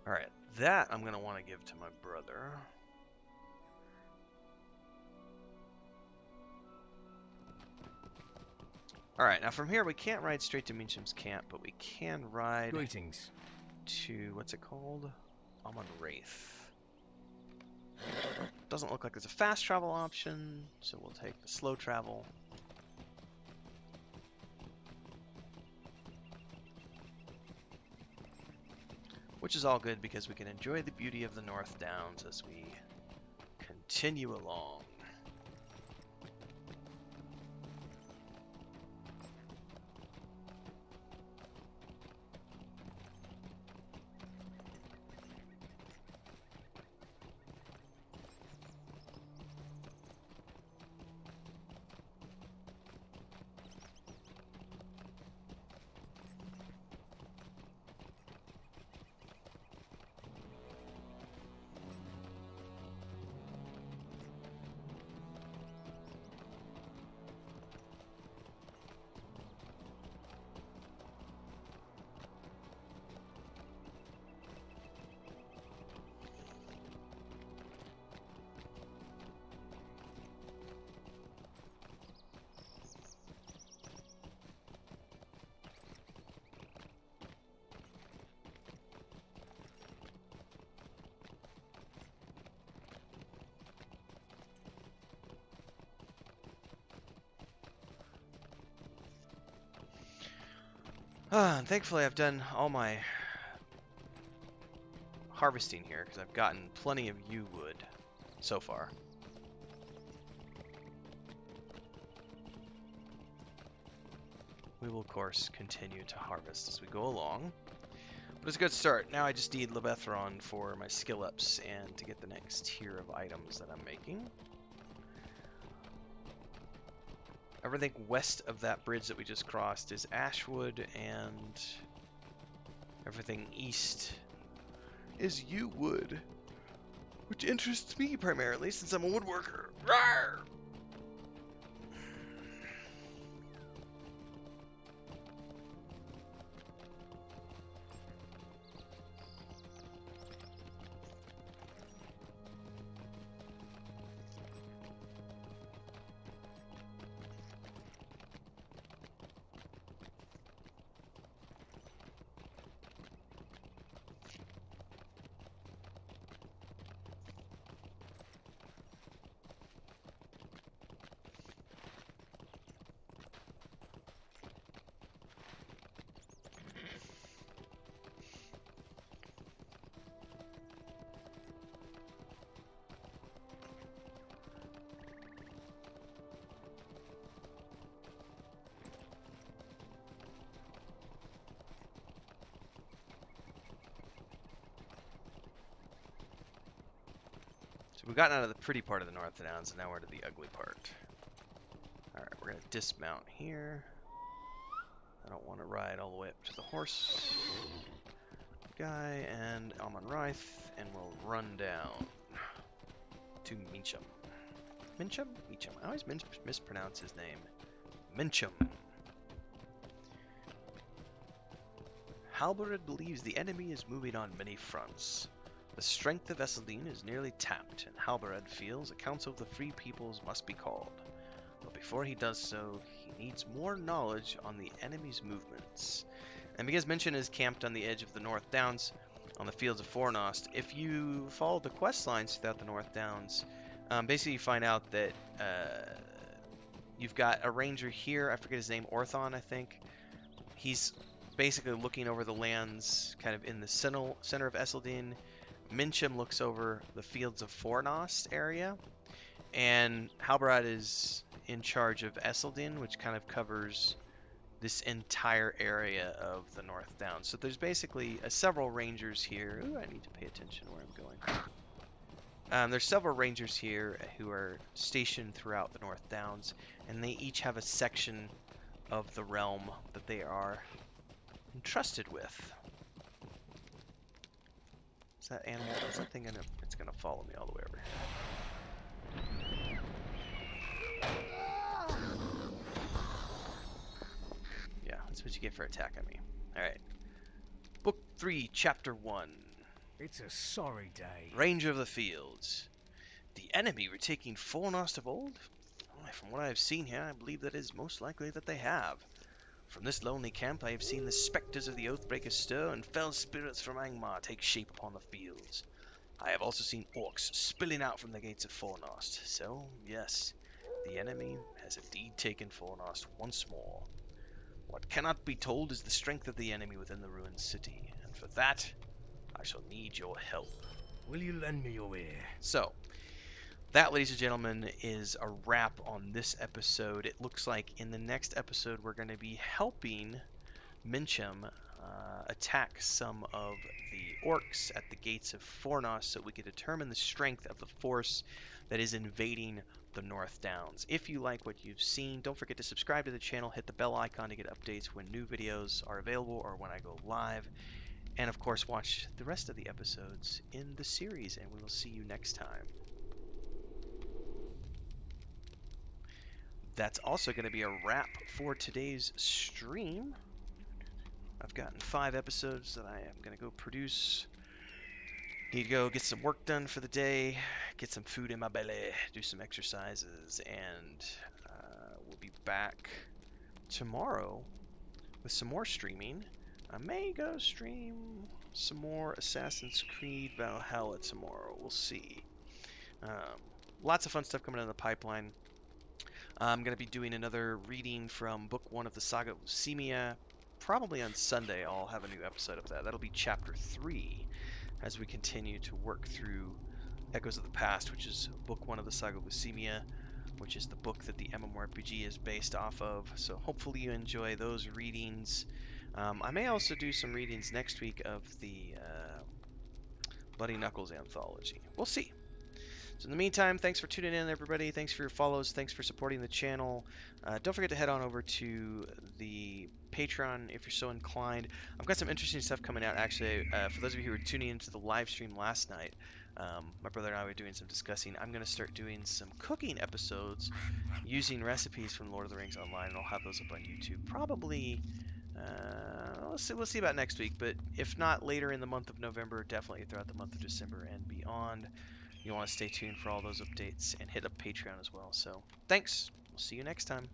Alright, that I'm going to want to give to my brother. Alright, now from here we can't ride straight to Meacham's camp, but we can ride Greetings. To, what's it called? Amon Wraith. Doesn't look like there's a fast travel option, so we'll take the slow travel. Which is all good because we can enjoy the beauty of the North Downs as we continue along. Thankfully I've done all my harvesting here because I've gotten plenty of yew wood so far. We will, of course, continue to harvest as we go along. But it's a good start. Now I just need Lebethron for my skill ups and to get the next tier of items that I'm making. Everything west of that bridge that we just crossed is ashwood, and everything east is yew wood, which interests me primarily since I'm a woodworker. Rawr! So we've gotten out of the pretty part of the North Downs, and now we're to the ugly part. Alright, we're going to dismount here. I don't want to ride all the way up to the horse guy and Almon Reith, and we'll run down to Mincham. Mincham? Mincham. I always mispronounce his name. Mincham. Halberad believes the enemy is moving on many fronts. The strength of Esseldine is nearly tapped, and Halberad feels a council of the Free Peoples must be called. But before he does so, he needs more knowledge on the enemy's movements. And because Minchin is camped on the edge of the North Downs, on the fields of Fornost, if you follow the quest lines throughout the North Downs, basically you find out that you've got a ranger here, I forget his name, Orthon, I think. He's basically looking over the lands kind of in the center of Esseldine. Mincham looks over the fields of Fornost area, and Halberad is in charge of Esseldine, which kind of covers this entire area of the North Downs. So there's basically several rangers here. Ooh, I need to pay attention where I'm going. There's several rangers here who are stationed throughout the North Downs, and they each have a section of the realm that they are entrusted with. Is that animal? Is that thing gonna? It's gonna follow me all the way over here. Yeah, that's what you get for attacking me. Alright. Book 3, Chapter 1. It's a sorry day. Ranger of the Fields. The enemy retaking Fornost of old? Well, from what I have seen here, I believe that it is most likely that they have. From this lonely camp I have seen the spectres of the Oathbreakers stir, and fell spirits from Angmar take shape upon the fields. I have also seen orcs spilling out from the gates of Fornost. So, yes, the enemy has indeed taken Fornost once more. What cannot be told is the strength of the enemy within the ruined city, and for that, I shall need your help. Will you lend me your ear? So, that, ladies and gentlemen, is a wrap on this episode. It looks like in the next episode we're going to be helping Mincham attack some of the orcs at the gates of Fornost so we can determine the strength of the force that is invading the North Downs. If you like what you've seen, don't forget to subscribe to the channel, hit the bell icon to get updates when new videos are available or when I go live. And of course, watch the rest of the episodes in the series, and we will see you next time. That's also going to be a wrap for today's stream. I've gotten 5 episodes that I am going to go produce. Need to go get some work done for the day, get some food in my belly, do some exercises, and we'll be back tomorrow with some more streaming. I may go stream some more Assassin's Creed Valhalla tomorrow. We'll see. Lots of fun stuff coming in the pipeline. I'm going to be doing another reading from Book 1 of the Saga of Lucimia. Probably on Sunday I'll have a new episode of that. That'll be Chapter 3. as we continue to work through Echoes of the Past, which is book 1 of the Saga of Lucemia, which is the book that the MMORPG is based off of. So hopefully you enjoy those readings. I may also do some readings next week of the Bloody Knuckles anthology. We'll see. So in the meantime, thanks for tuning in, everybody. Thanks for your follows. Thanks for supporting the channel. Don't forget to head on over to the Patreon if you're so inclined. I've got some interesting stuff coming out, actually. For those of you who were tuning into the live stream last night, my brother and I were doing some discussing. I'm going to start doing some cooking episodes using recipes from Lord of the Rings Online, and I'll have those up on YouTube. Probably, we'll see about next week, but if not later in the month of November, definitely throughout the month of December and beyond. You want to stay tuned for all those updates and hit up Patreon as well. So thanks. We'll see you next time.